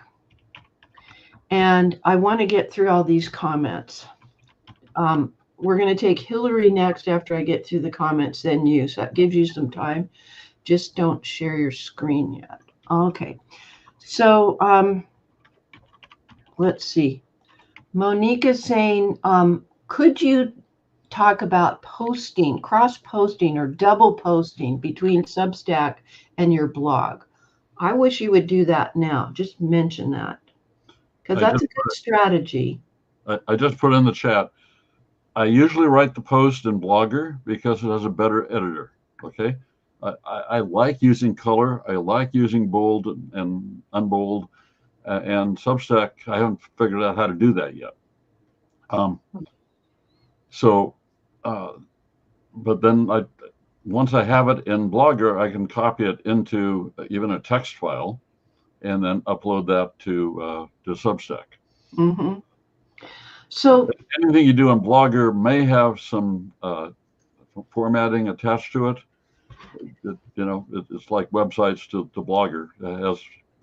And I want to get through all these comments. We're going to take Hillary next after I get through the comments, then you. So that gives you some time. Just don't share your screen yet. Okay. So let's see. Monique is saying, could you talk about posting, cross-posting or double posting between Substack and your blog? I wish you would do that now. Just mention that, because that's a good strategy. I just put in the chat. I usually write the post in Blogger because it has a better editor. Okay. I like using color. I like using bold and unbold. and Substack, I haven't figured out how to do that yet. But then once I have it in Blogger, I can copy it into even a text file and then upload that to Substack. Mm-hmm. So anything you do in Blogger may have some formatting attached to it. It's like websites to Blogger.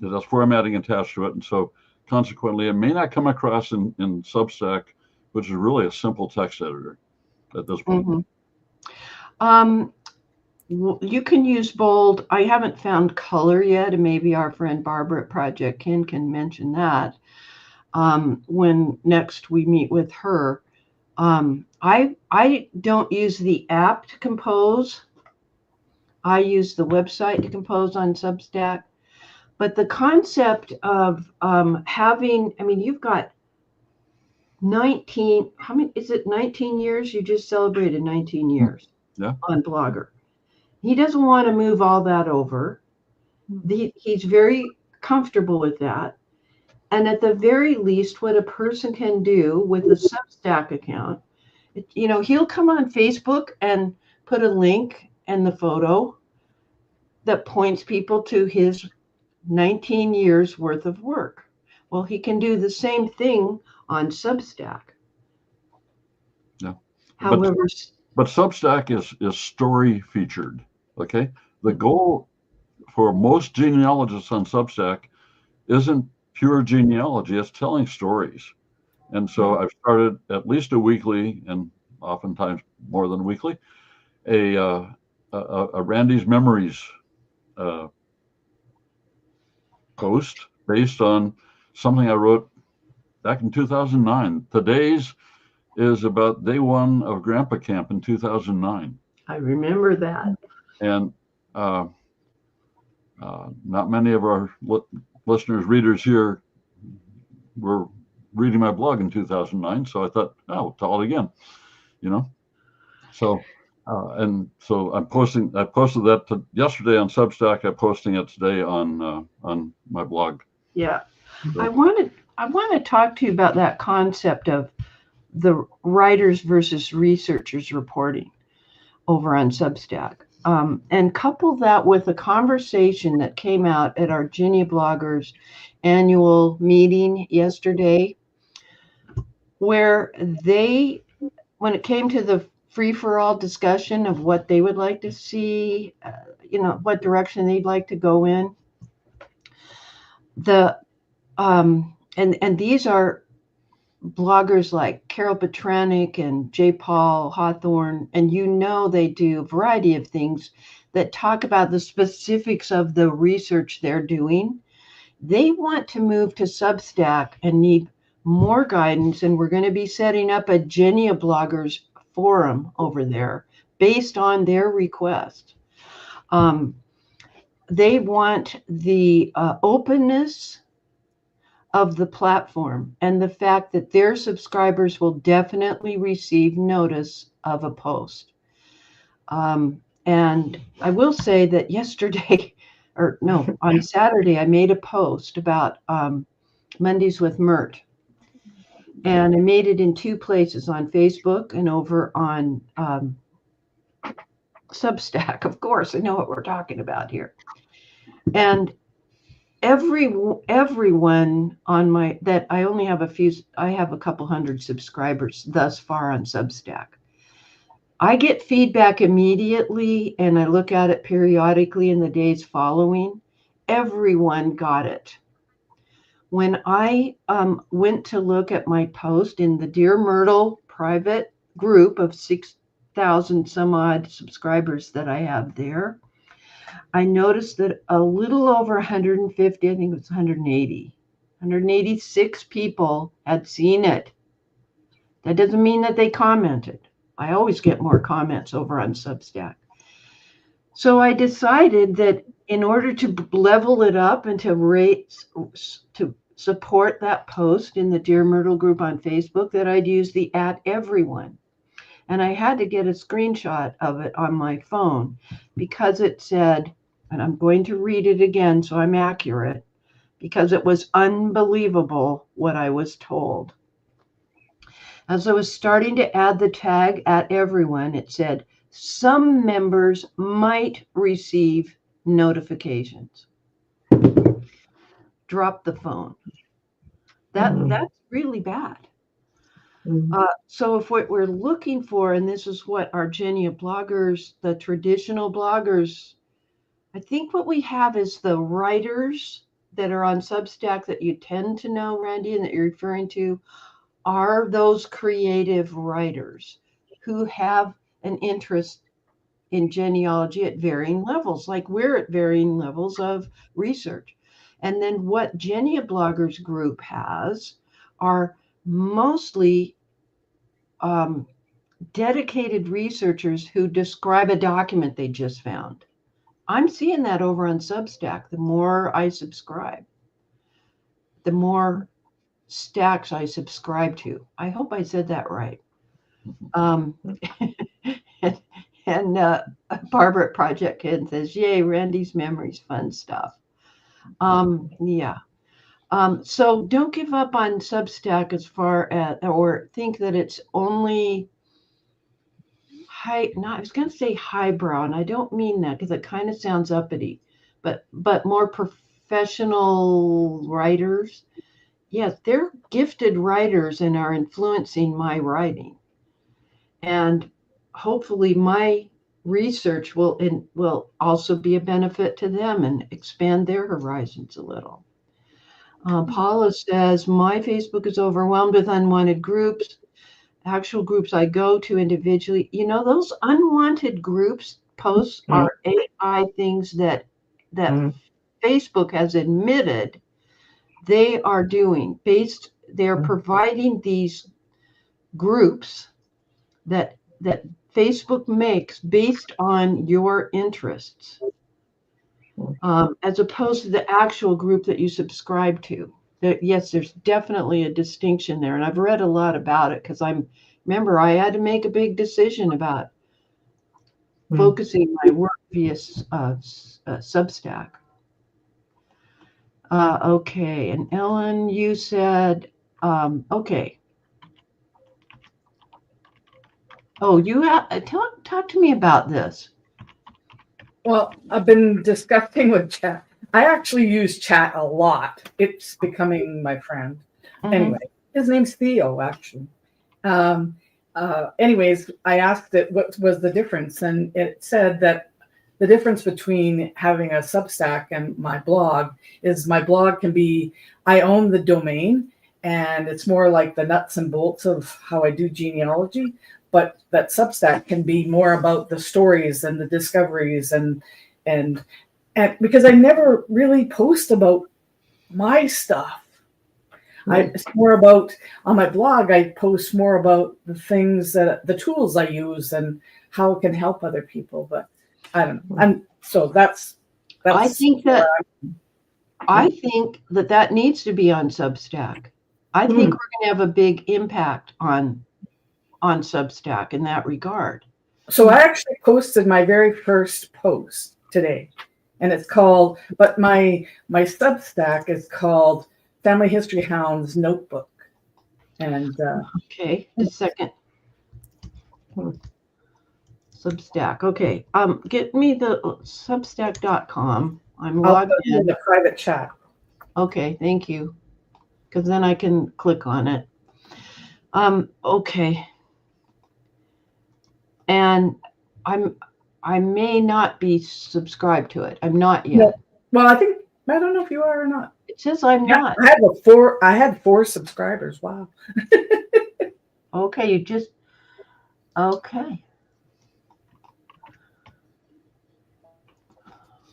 It has formatting attached to it, and so consequently, it may not come across in Substack, which is really a simple text editor at this point. Mm-hmm. You can use bold. I haven't found color yet, and maybe our friend Barbara at Project Kin can mention that when next we meet with her. I don't use the app to compose. I use the website to compose on Substack. But the concept of having, I mean, you've got 19, how many, is it 19 years? You just celebrated 19 years on Blogger. He doesn't want to move all that over. He's very comfortable with that. And at the very least, what a person can do with a Substack account, he'll come on Facebook and put a link and the photo that points people to his 19 years worth of work. Well, he can do the same thing on Substack. Yeah. However, but Substack is story featured. Okay. The goal for most genealogists on Substack isn't pure genealogy, it's telling stories. And so I've started at least a weekly, and oftentimes more than weekly, a Randy's Memories post based on something I wrote back in 2009. Today's is about day one of Grandpa Camp in 2009. I remember that. And not many of our listeners, readers here were reading my blog in 2009. So I thought, I'll tell it again, So, and so I posted that yesterday on Substack. I'm posting it today on my blog. Yeah. So. I want to talk to you about that concept of the writers versus researchers reporting over on Substack. And couple that with a conversation that came out at our Genia Bloggers annual meeting yesterday, where when it came to the free-for-all discussion of what they would like to see, what direction they'd like to go in, and these are bloggers like Carol Petranik and J. Paul Hawthorne, and they do a variety of things that talk about the specifics of the research they're doing. They want to move to Substack and need more guidance, and we're going to be setting up a Genia Bloggers forum over there based on their request. They want the openness of the platform and the fact that their subscribers will definitely receive notice of a post. And I will say that on Saturday, I made a post about Mondays with Myrt. And I made it in two places, on Facebook and over on Substack. Of course, I know what we're talking about here. And everyone on I have a couple hundred subscribers thus far on Substack. I get feedback immediately, and I look at it periodically in the days following. Everyone got it. When I went to look at my post in the DearMYRTLE private group of 6,000 some odd subscribers that I have there, I noticed that a little over 150, I think it was 186 people had seen it. That doesn't mean that they commented. I always get more comments over on Substack. So I decided that in order to level it up and to support that post in the DearMYRTLE group on Facebook, that I'd use the @everyone. And I had to get a screenshot of it on my phone because it said, and I'm going to read it again so I'm accurate, because it was unbelievable what I was told. As I was starting to add the tag at everyone, it said, some members might receive notifications. Drop the phone. That's really bad. So if what we're looking for, and this is what our Genia bloggers, the traditional bloggers, I think what we have is the writers that are on Substack that you tend to know, Randy, and that you're referring to, are those creative writers who have an interest in genealogy at varying levels, like we're at varying levels of research. And then what Genia Bloggers group has are mostly dedicated researchers who describe a document they just found. I'm seeing that over on Substack. The more I subscribe, the more stacks I subscribe to. I hope I said that right. And Barbara at Project Kid says, yay, Randy's memories, fun stuff. Yeah. So don't give up on Substack as far as, or think that it's only high, no, I was going to say highbrow, and I don't mean that because it kind of sounds uppity, but more professional writers. Yes, they're gifted writers and are influencing my writing. And hopefully my research will also be a benefit to them and expand their horizons a little. Paula says, my Facebook is overwhelmed with unwanted groups. Actual groups I go to individually. You know, those unwanted groups posts are AI things that Facebook has admitted they are doing. They're providing these groups that Facebook makes based on your interests, as opposed to the actual group that you subscribe to. Yes, there's definitely a distinction there, and I've read a lot about it because remember I had to make a big decision about focusing my work via Substack. Okay, and Ellen, you said, okay. Oh, you talk to me about this. Well, I've been discussing with Chat. I actually use Chat a lot. It's becoming my friend. Anyway, his name's Theo, actually. Anyways, I asked it what was the difference, and it said that the difference between having a Substack and my blog is my blog can be, I own the domain, and it's more like the nuts and bolts of how I do genealogy. But that Substack can be more about the stories and the discoveries and because I never really post about my stuff. It's more about, on my blog, I post more about the things the tools I use and how it can help other people. But I don't know. And so that's I think that needs to be on Substack. I think we're going to have a big impact on Substack in that regard. So I actually posted my very first post today, and it's called, but my Substack is called Family History Hound's Notebook. And okay, just a second. Substack. Okay. Get me the substack.com. I'm logged in the private chat. Okay, thank you. Because then I can click on it. Okay. And I may not be subscribed to it. I'm not yet. Well, I don't know if you are or not. It says I'm not. I had 4 subscribers. Wow. Okay, okay.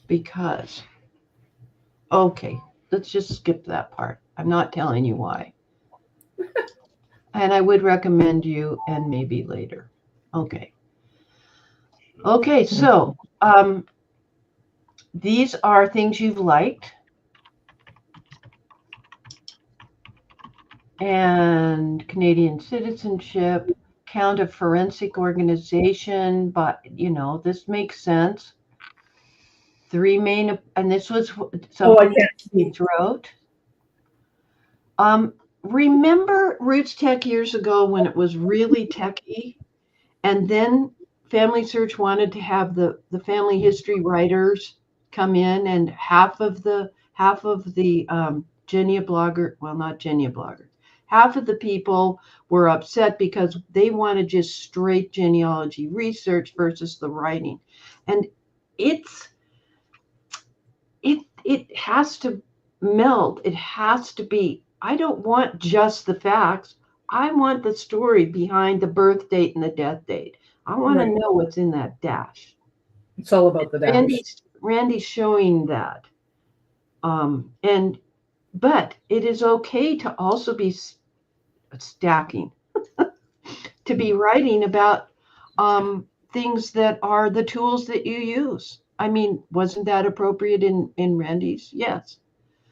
Because, okay, let's just skip that part. I'm not telling you why. And I would recommend you, and maybe later. Okay. Okay, so these are things you've liked. And Canadian citizenship, count a forensic organization, but this makes sense. three main, and this was Oh, I something can't see. Keith wrote. Remember Roots Tech years ago when it was really techy, and then Family Search wanted to have the family history writers come in, and half of the genealogy, well, not genealogy, half of the people were upset because they wanted just straight genealogy research versus the writing, and it has to meld. It has to be. I don't want just the facts. I want the story behind the birth date and the death date. I want to know what's in that dash. It's all about the dash. Randy's showing that. But it is okay to also be stacking, to be writing about things that are the tools that you use. I mean, wasn't that appropriate in Randy's? Yes.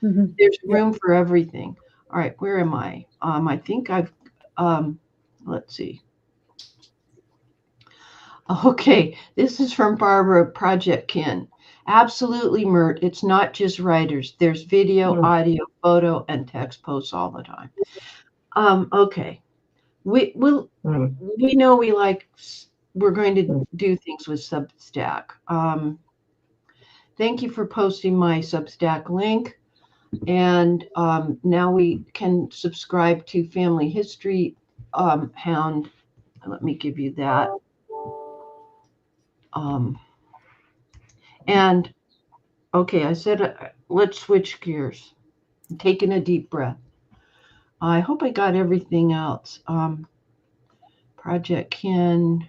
Mm-hmm. There's room for everything. All right, where am I? I think I've, let's see. Okay, this is from Barbara, Project Kin. Absolutely, Myrt. It's not just writers. There's video, audio, photo, and text posts all the time. Okay, we know we're going to do things with Substack. Thank you for posting my Substack link. And now we can subscribe to Family History Hound. Let me give you that. And okay, I said let's switch gears. I'm taking a deep breath. I hope I got everything else. Project Kin.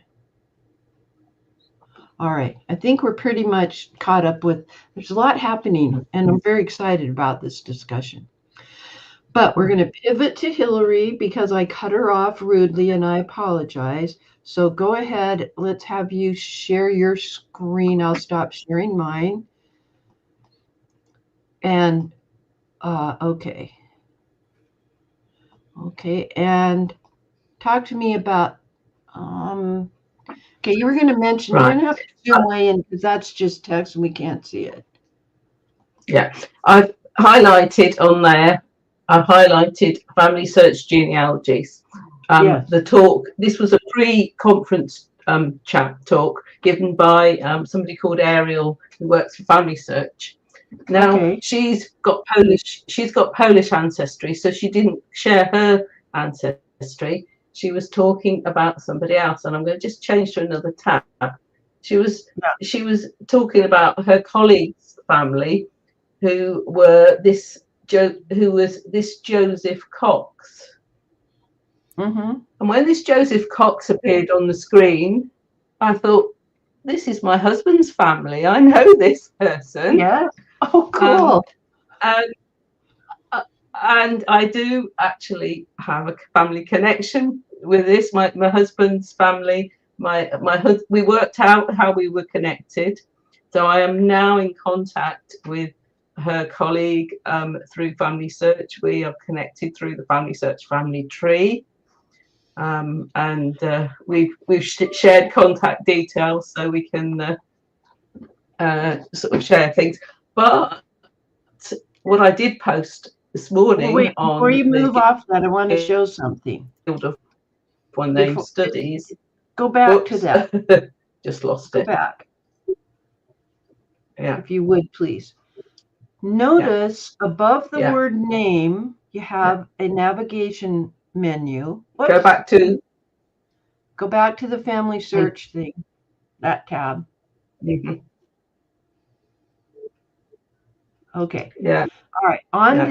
All right, I think we're pretty much caught up with. There's a lot happening, and I'm very excited about this discussion. But we're going to pivot to Hillary because I cut her off rudely, and I apologize. So go ahead. Let's have you share your screen. I'll stop sharing mine. And okay. Okay, and talk to me about. Okay, you were going to mention. You're going to have to zoom way in because that's just text and we can't see it. Yeah, I've highlighted on there. I've highlighted Family Search Genealogies. Yes. The talk. This was a pre-conference chat talk given by somebody called Ariel who works for Family Search. Now she's got Polish ancestry, so she didn't share her ancestry. She was talking about somebody else, and I'm going to just change to another tab. She was talking about her colleague's family, who was this Joseph Cox. Mm-hmm. And when this Joseph Cox appeared on the screen, I thought, this is my husband's family. I know this person. Yeah. Oh, cool. And I do actually have a family connection with this. My husband's family. We worked out how we were connected. So I am now in contact with her colleague through Family Search. We are connected through the Family Search family tree. And we've shared contact details so we can sort of share things. But what I did post this morning before you move off that, I want to show something. Field of one name studies. Go back to that. Just lost Go it. back. Yeah. If you would, please. Notice above the word name, you have a navigation menu. Whoops. Go back to the Family Search thing, that tab. Mm-hmm. Okay. Yeah. All right. On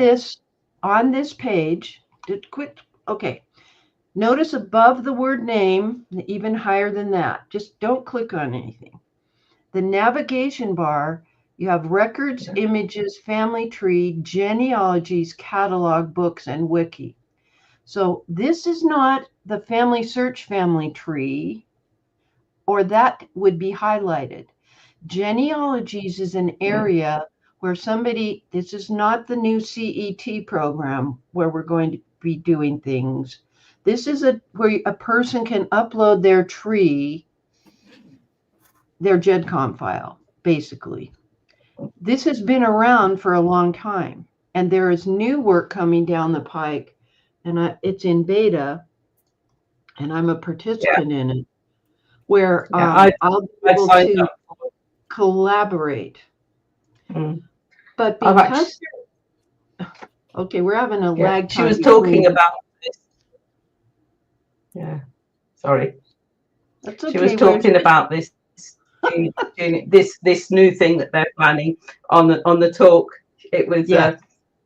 this page, okay. Notice above the word name, even higher than that. Just don't click on anything. The navigation bar, you have records, images, family tree, genealogies, catalog, books, and wiki. So this is not the Family Search family tree, or that would be highlighted. Genealogies is an area where this is not the new CET program where we're going to be doing things. This is where a person can upload their tree, their GEDCOM file, basically. this has been around for a long time, and there is new work coming down the pike, and it's in beta, and I'm a participant in it, where I'll be able to collaborate. But because okay, we're having a lag time. She was talking about this. Yeah, sorry. That's okay. She was talking about this this new thing that they're planning on the talk. It was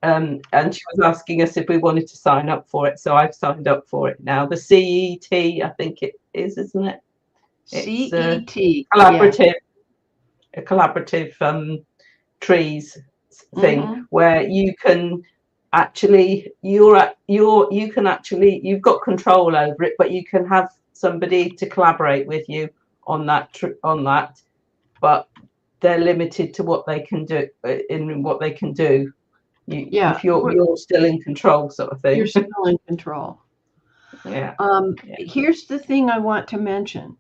and she was asking us if we wanted to sign up for it. So I've signed up for it now. The CET, I think it is, isn't it? It's CET collaborative, a collaborative trees thing where you can actually you've got control over it, but you can have somebody to collaborate with you on that but they're limited to what they can do if you're still in control, sort of thing. You're still in control. Here's the thing I want to mention.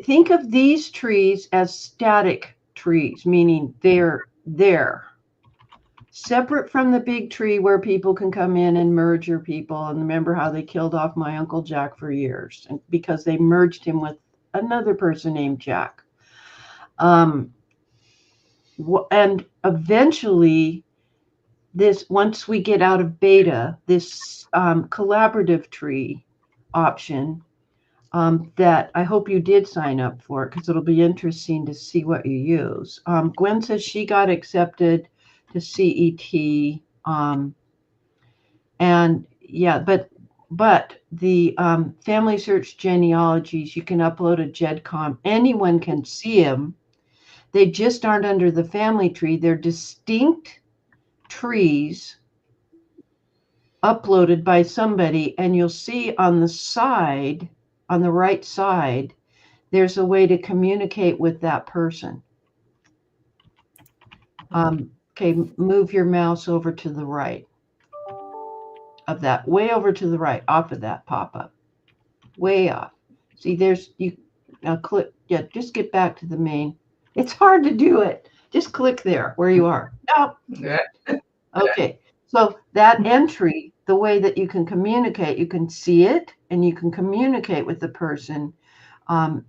Think of these trees as static trees, meaning they're there, separate from the big tree where people can come in and merge your people. And remember how they killed off my Uncle Jack for years, and because they merged him with another person named Jack. And eventually, once we get out of beta, this collaborative tree option that I hope you did sign up for, because it'll be interesting to see what you use. Gwen says she got accepted to CET, and yeah, but the family search genealogies, you can upload a GEDCOM. Anyone can see them. They just aren't under the family tree. They're distinct trees uploaded by somebody, and you'll see on the side, on the right side, there's a way to communicate with that person. Okay, move your mouse over to the right of that, way over to the right, off of that pop-up, way off. See, now click, just get back to the main. It's hard to do it. Just click there where you are. Oh. Okay, so that entry, the way that you can communicate, you can see it and you can communicate with the person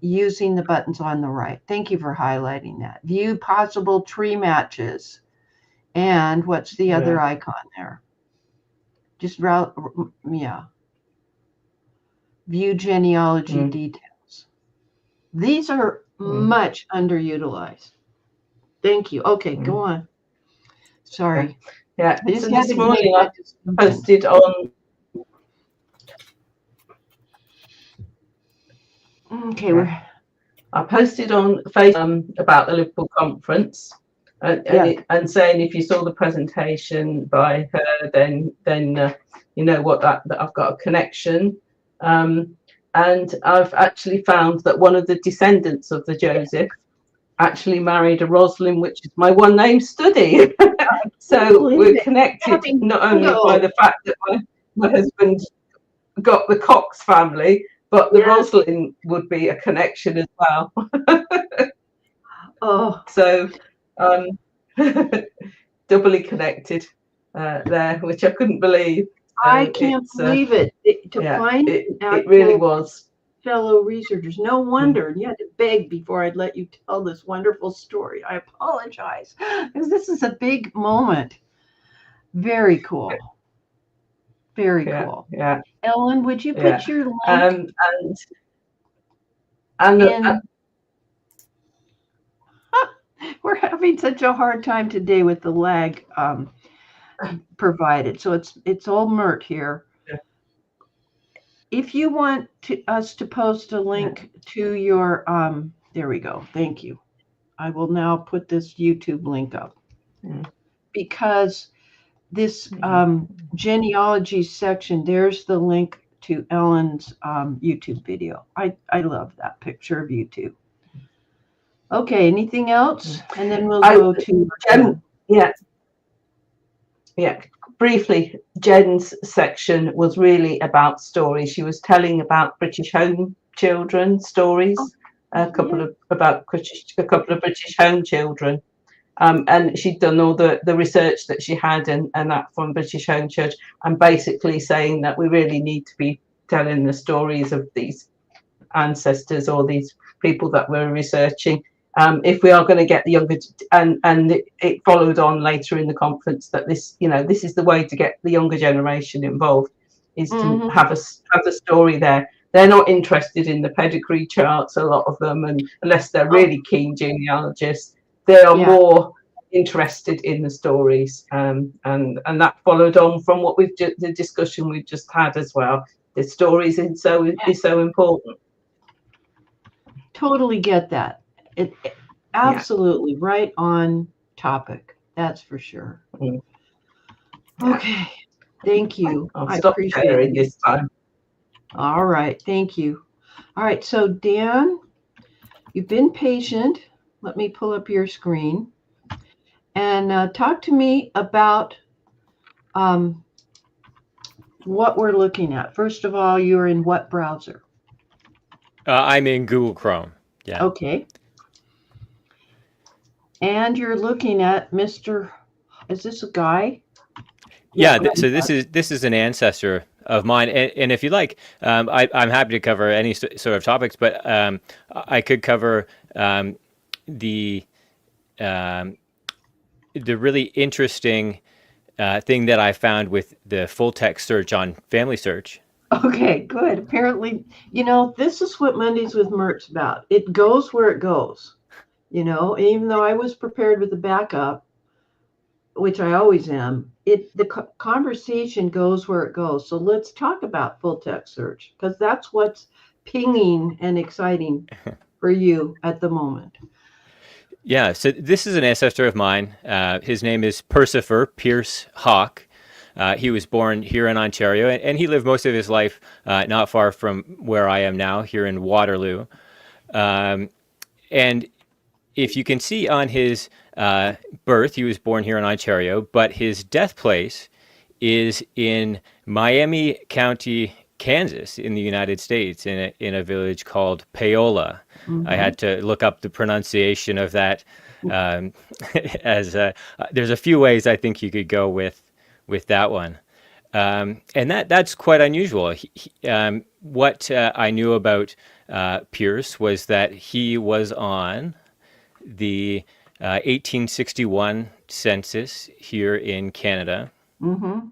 using the buttons on the right. Thank you for highlighting that. View possible tree matches. And what's the other icon there? Just view genealogy details. These are much underutilized. Thank you. Okay, go on. Sorry. Yeah, this morning I posted on. Okay, I posted on Facebook about the Liverpool conference, and saying if you saw the presentation by her, then you know what that I've got a connection, and I've actually found that one of the descendants of the Joseph actually married a Rosalind, which is my one name study. So we're connected not only by the fact that my husband got the Cox family, but the Rosalind would be a connection as well. So doubly connected there, which I couldn't believe. I can't believe it. It really was. Fellow researchers, no wonder you had to beg before I'd let you tell this wonderful story. I apologize, because this is a big moment. Very cool. Very cool. Yeah. Ellen, would you put your link? We're having such a hard time today with the lag provided. So it's all Myrt here. Yeah. If you want us to post a link to your, there we go. Thank you. I will now put this YouTube link up because this genealogy section, there's the link to Ellen's YouTube video. I love that picture of you two. Okay, anything else? And then we'll go to Jen. Yeah. Briefly, Jen's section was really about stories. She was telling about British home children stories, a couple of British home children. And she'd done all the research that she had and that from British Home Church, and basically saying that we really need to be telling the stories of these ancestors or these people that we're researching, if we are going to get the younger. And it followed on later in the conference that this is the way to get the younger generation involved, is to have a story there. They're not interested in the pedigree charts, a lot of them, and unless they're really keen genealogists, they are more interested in the stories. And that followed on from what the discussion we've just had as well. The stories is so important. Totally get that. It absolutely right on topic. That's for sure. Okay. Thank you. I appreciate it this time. All right. Thank you. All right. So Dan, you've been patient. Let me pull up your screen and talk to me about what we're looking at. First of all, you're in what browser? I'm in Google Chrome. Yeah. Okay. And you're looking at Mr. Is this a guy? Yeah. So this is an ancestor of mine, and if you like, I'm happy to cover any sort of topics, but I could cover the really interesting thing that I found with the full text search on Family Search. Okay, good. Apparently, this is what Mondays with Myrt's about. It goes where it goes, even though I was prepared with the backup, which I always am, the conversation goes where it goes. So let's talk about full text search, because that's what's pinging and exciting for you at the moment. Yeah, so this is an ancestor of mine. His name is Percifer Pierce Hawk. He was born here in Ontario, and he lived most of his life not far from where I am now, here in Waterloo. And if you can see on his birth, he was born here in Ontario, but his death place is in Miami County, Kansas, in the United States, in a village called Paola. I had to look up the pronunciation of that, as there's a few ways I think you could go with that one. And that's quite unusual. What I knew about Pierce was that he was on the 1861 census here in Canada. Mm-hmm.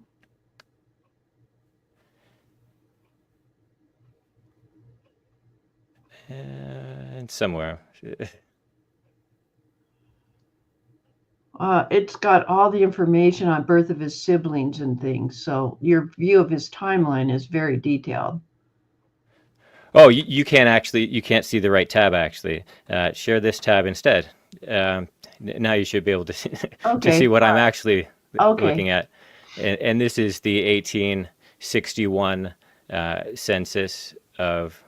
And somewhere. It's got all the information on birth of his siblings and things. So your view of his timeline is very detailed. Oh, you can't see the right tab, actually. Share this tab instead. Now you should be able to see what I'm actually looking at. And this is the 1861 census of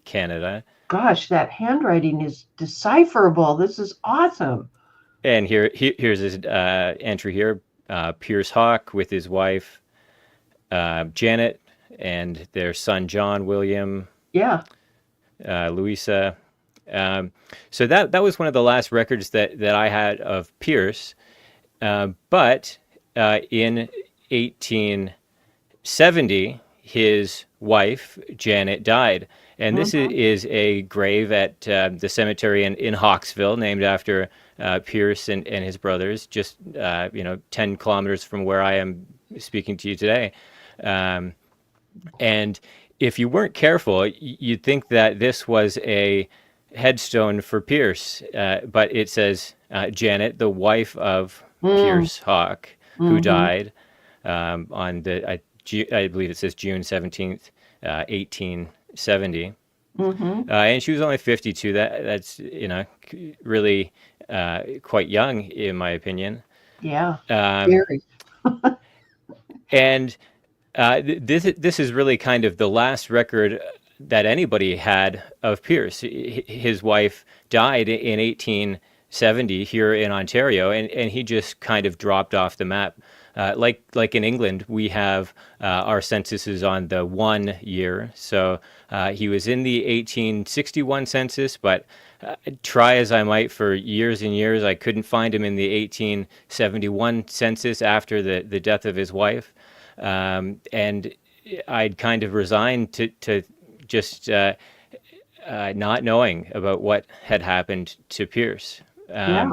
Canada. Gosh, that handwriting is decipherable. This is awesome. And here's his entry here. Pierce Hawk with his wife, Janet, and their son, John William. Yeah. Louisa. So that was one of the last records that I had of Pierce. But in 1870, his wife, Janet, died. And this is a grave at the cemetery in Hawksville, named after Pierce and his brothers, just 10 kilometers from where I am speaking to you today. And if you weren't careful, you'd think that this was a headstone for Pierce, but it says Janet, the wife of Pierce Hawk, who died on I believe it says June 17th, 1870. And she was only 52. That's really quite young, in my opinion. Yeah, very. And this is really kind of the last record that anybody had of Pierce. His wife died in 1870 here in Ontario, and he just kind of dropped off the map like in England, we have our census is on the 1 year. So he was in the 1861 census, but try as I might for years and years, I couldn't find him in the 1871 census after the death of his wife. And I'd kind of resigned to just not knowing about what had happened to Pierce. And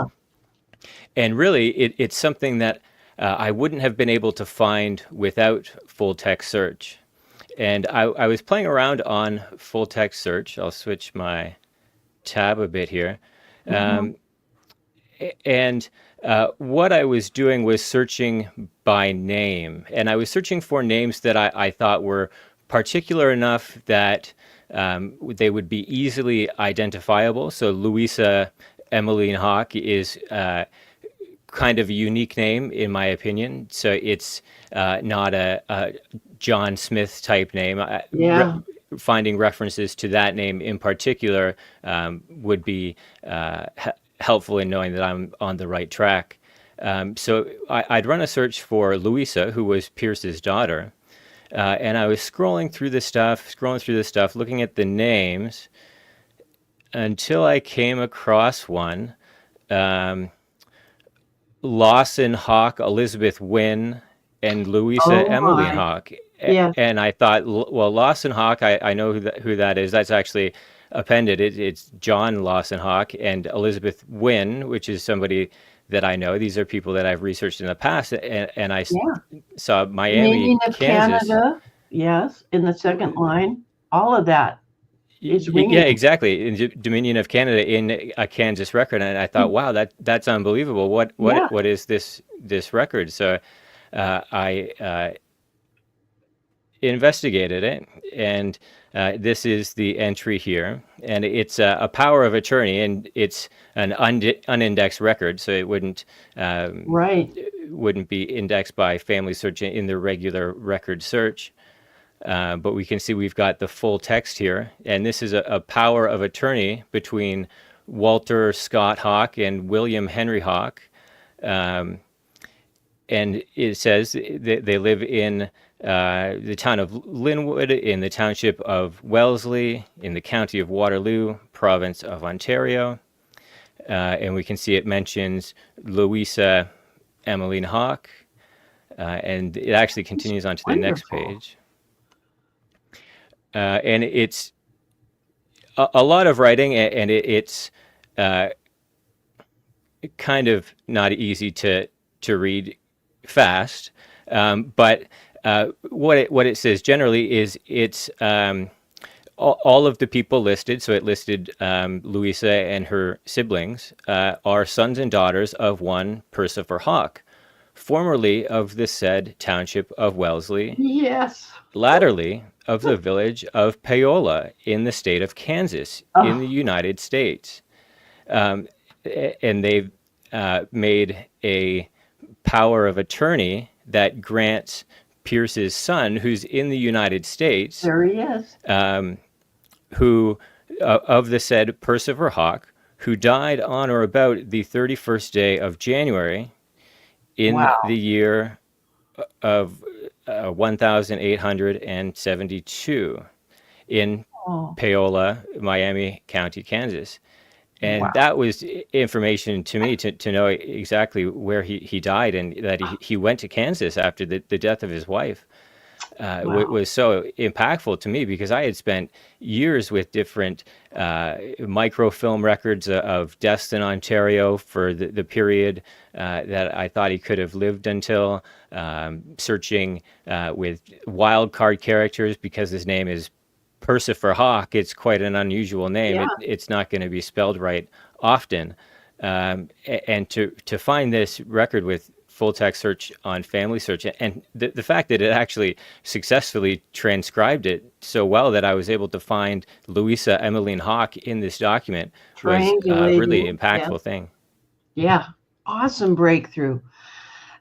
really, it's something that I wouldn't have been able to find without full text search. And I was playing around on full text search. I'll switch my tab a bit here. And what I was doing was searching by name. And I was searching for names that I thought were particular enough that they would be easily identifiable. So Louisa Emmeline Hawke is kind of a unique name, in my opinion. So it's not a John Smith type name. Finding references to that name in particular would be helpful in knowing that I'm on the right track. So I'd run a search for Louisa, who was Pierce's daughter. And I was scrolling through the stuff, looking at the names until I came across one. Lawson Hawke, Elizabeth Wynne, and Louisa Emmeline Hawke. Yeah. And I thought, well, Lawson Hawke, I know who that is. That's actually appended. It's John Lawson Hawke, and Elizabeth Wynne, which is somebody that I know. These are people that I've researched in the past, and I saw Miami, Dominion of Kansas. Canada, yes, in the second line. All of that is ringing. Yeah, exactly. In Dominion of Canada in a Kansas record, and I thought, wow, that's unbelievable. What is this record? So I investigated it, and this is the entry here, and it's a power of attorney, and it's an unindexed record, so it wouldn't be indexed by family search in the regular record search. But we can see we've got the full text here, and this is a power of attorney between Walter Scott Hawke and William Henry Hawke, and it says they live in the town of Linwood, in the township of Wellesley, in the county of Waterloo, province of Ontario. And we can see it mentions Louisa Emmeline Hawke, and it actually continues on to the next page. And it's a lot of writing, and it's kind of not easy to read fast, but what it says generally is it's all of the people listed. So it listed Louisa and her siblings are sons and daughters of one Percifer Hawke, formerly of the said township of Wellesley. Yes. Latterly of the village of Paola in the state of Kansas in the United States. And they've made a power of attorney that grants Pierce's son, who's in the United States, there he is, who of the said Percifer Hawke, who died on or about the 31st day of January in the year of 1872 in Paola, Miami County, Kansas. And that was information to me to know exactly where he died, and that he went to Kansas after the death of his wife. It was so impactful to me because I had spent years with different microfilm records of deaths in Ontario for the period that I thought he could have lived until, searching with wild card characters because his name is Percifer Hawke. It's quite an unusual name. It's not going to be spelled right often. And to find this record with full text search on family search, and the fact that it actually successfully transcribed it so well that I was able to find Louisa Emmeline Hawke in this document was a really impactful thing. Yeah, awesome breakthrough.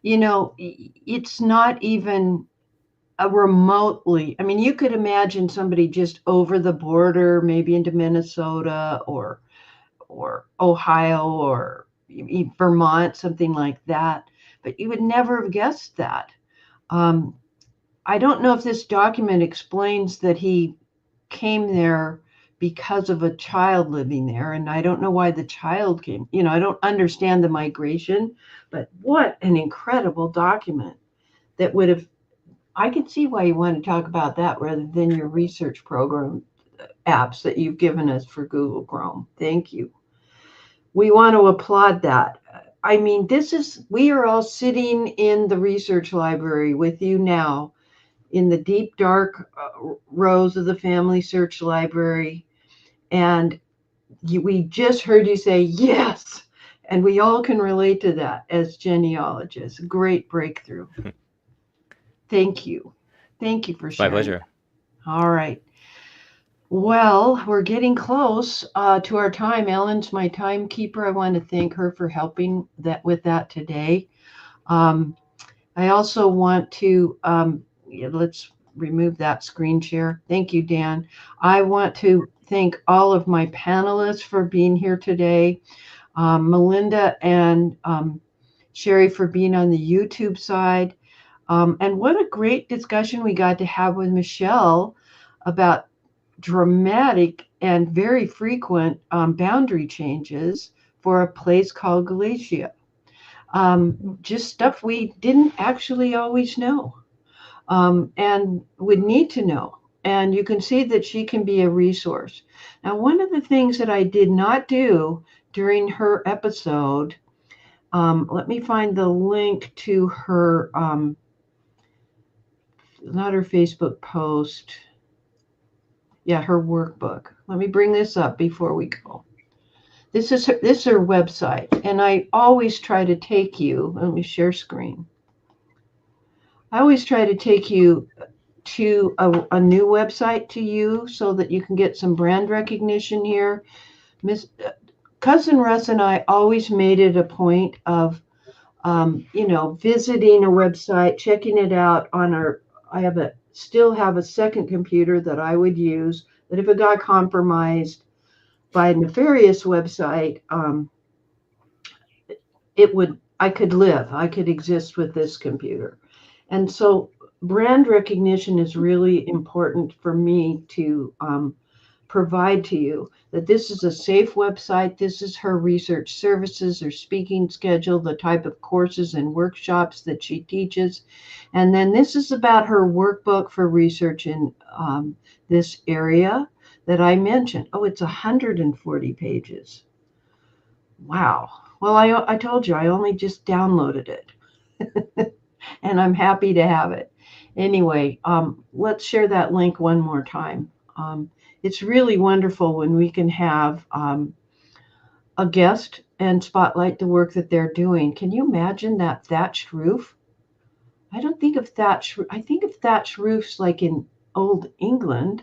You know, it's not even remotely, I mean, you could imagine somebody just over the border, maybe into Minnesota or Ohio or Vermont, something like that. but you would never have guessed that. I don't know if this document explains that he came there because of a child living there, and I don't know why the child came. I don't understand the migration, but what an incredible document that would have. I can see why you want to talk about that rather than your research program apps that you've given us for Google Chrome. Thank you. We want to applaud that. I mean, we are all sitting in the research library with you now in the deep, dark rows of the Family Search Library. And we just heard you say yes. And we all can relate to that as genealogists. Great breakthrough. Thank you. Thank you for sharing. My pleasure. All right. Well, we're getting close to our time. Ellen's my timekeeper. I want to thank her for helping with that today. I also want to, let's remove that screen share. Thank you, Dan. I want to thank all of my panelists for being here today. Melinda and Sherry for being on the YouTube side. And what a great discussion we got to have with Michelle about dramatic and very frequent boundary changes for a place called Galicia. Just stuff we didn't actually always know and would need to know. And you can see that she can be a resource. Now, one of the things that I did not do during her episode, let me find the link to her, not her Facebook post. Yeah, her workbook. Let me bring this up before we go. This is her website, and I always try to take you. Let me share screen. I always try to take you to a new website to you so that you can get some brand recognition here. Cousin Russ and I always made it a point of, visiting a website, checking it out on our. Still have a second computer that I would use, that if it got compromised by a nefarious website, I could exist with this computer. And so brand recognition is really important for me to provide to you, that this is a safe website. This is her research services, her speaking schedule, the type of courses and workshops that she teaches. And then this is about her workbook for research in this area that I mentioned. Oh, it's 140 pages. Wow. Well, I told you, I only just downloaded it. And I'm happy to have it. Anyway, let's share that link one more time. It's really wonderful when we can have a guest and spotlight the work that they're doing. Can you imagine that thatched roof? I don't think of thatched. I think of thatched roofs like in old England.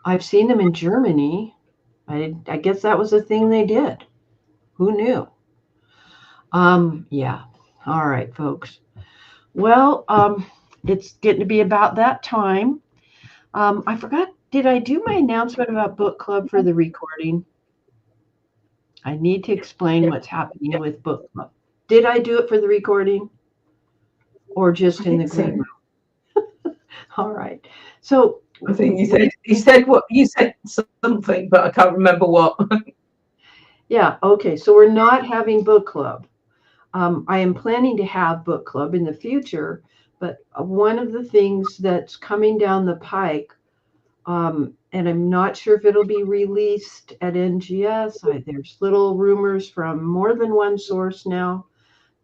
I've seen them in Germany. I guess that was a thing they did. Who knew? Yeah. All right, folks. Well, it's getting to be about that time. I forgot. Did I do my announcement about book club for the recording? I need to explain what's happening with book club. Did I do it for the recording, or just in the green room? All right. So I think you said something, but I can't remember what. Yeah. Okay. So we're not having book club. I am planning to have book club in the future, but one of the things that's coming down the pike, and I'm not sure if it'll be released at NGS. There's little rumors from more than one source now,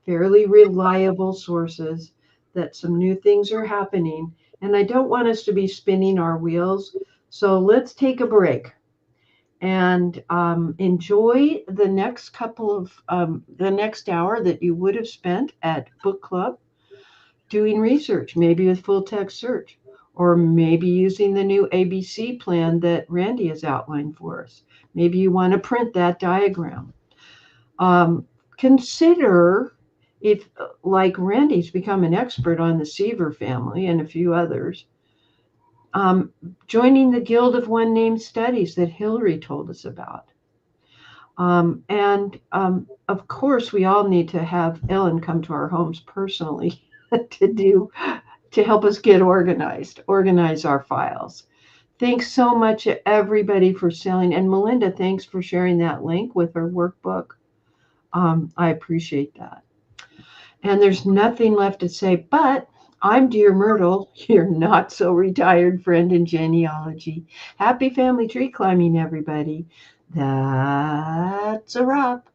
fairly reliable sources, that some new things are happening. And I don't want us to be spinning our wheels. So let's take a break and enjoy the next the next hour that you would have spent at book club doing research, maybe with full text search, or maybe using the new ABC plan that Randy has outlined for us. Maybe you want to print that diagram. Consider, if, like Randy's become an expert on the Seaver family and a few others, joining the Guild of One Name Studies that Hillary told us about. Of course, we all need to have Ellen come to our homes personally to help us get organize our files. Thanks so much, everybody, for selling. And Melinda, thanks for sharing that link with our workbook. I appreciate that. And there's nothing left to say, but I'm Dear Myrtle, your not so retired friend in genealogy. Happy family tree climbing, everybody. That's a wrap.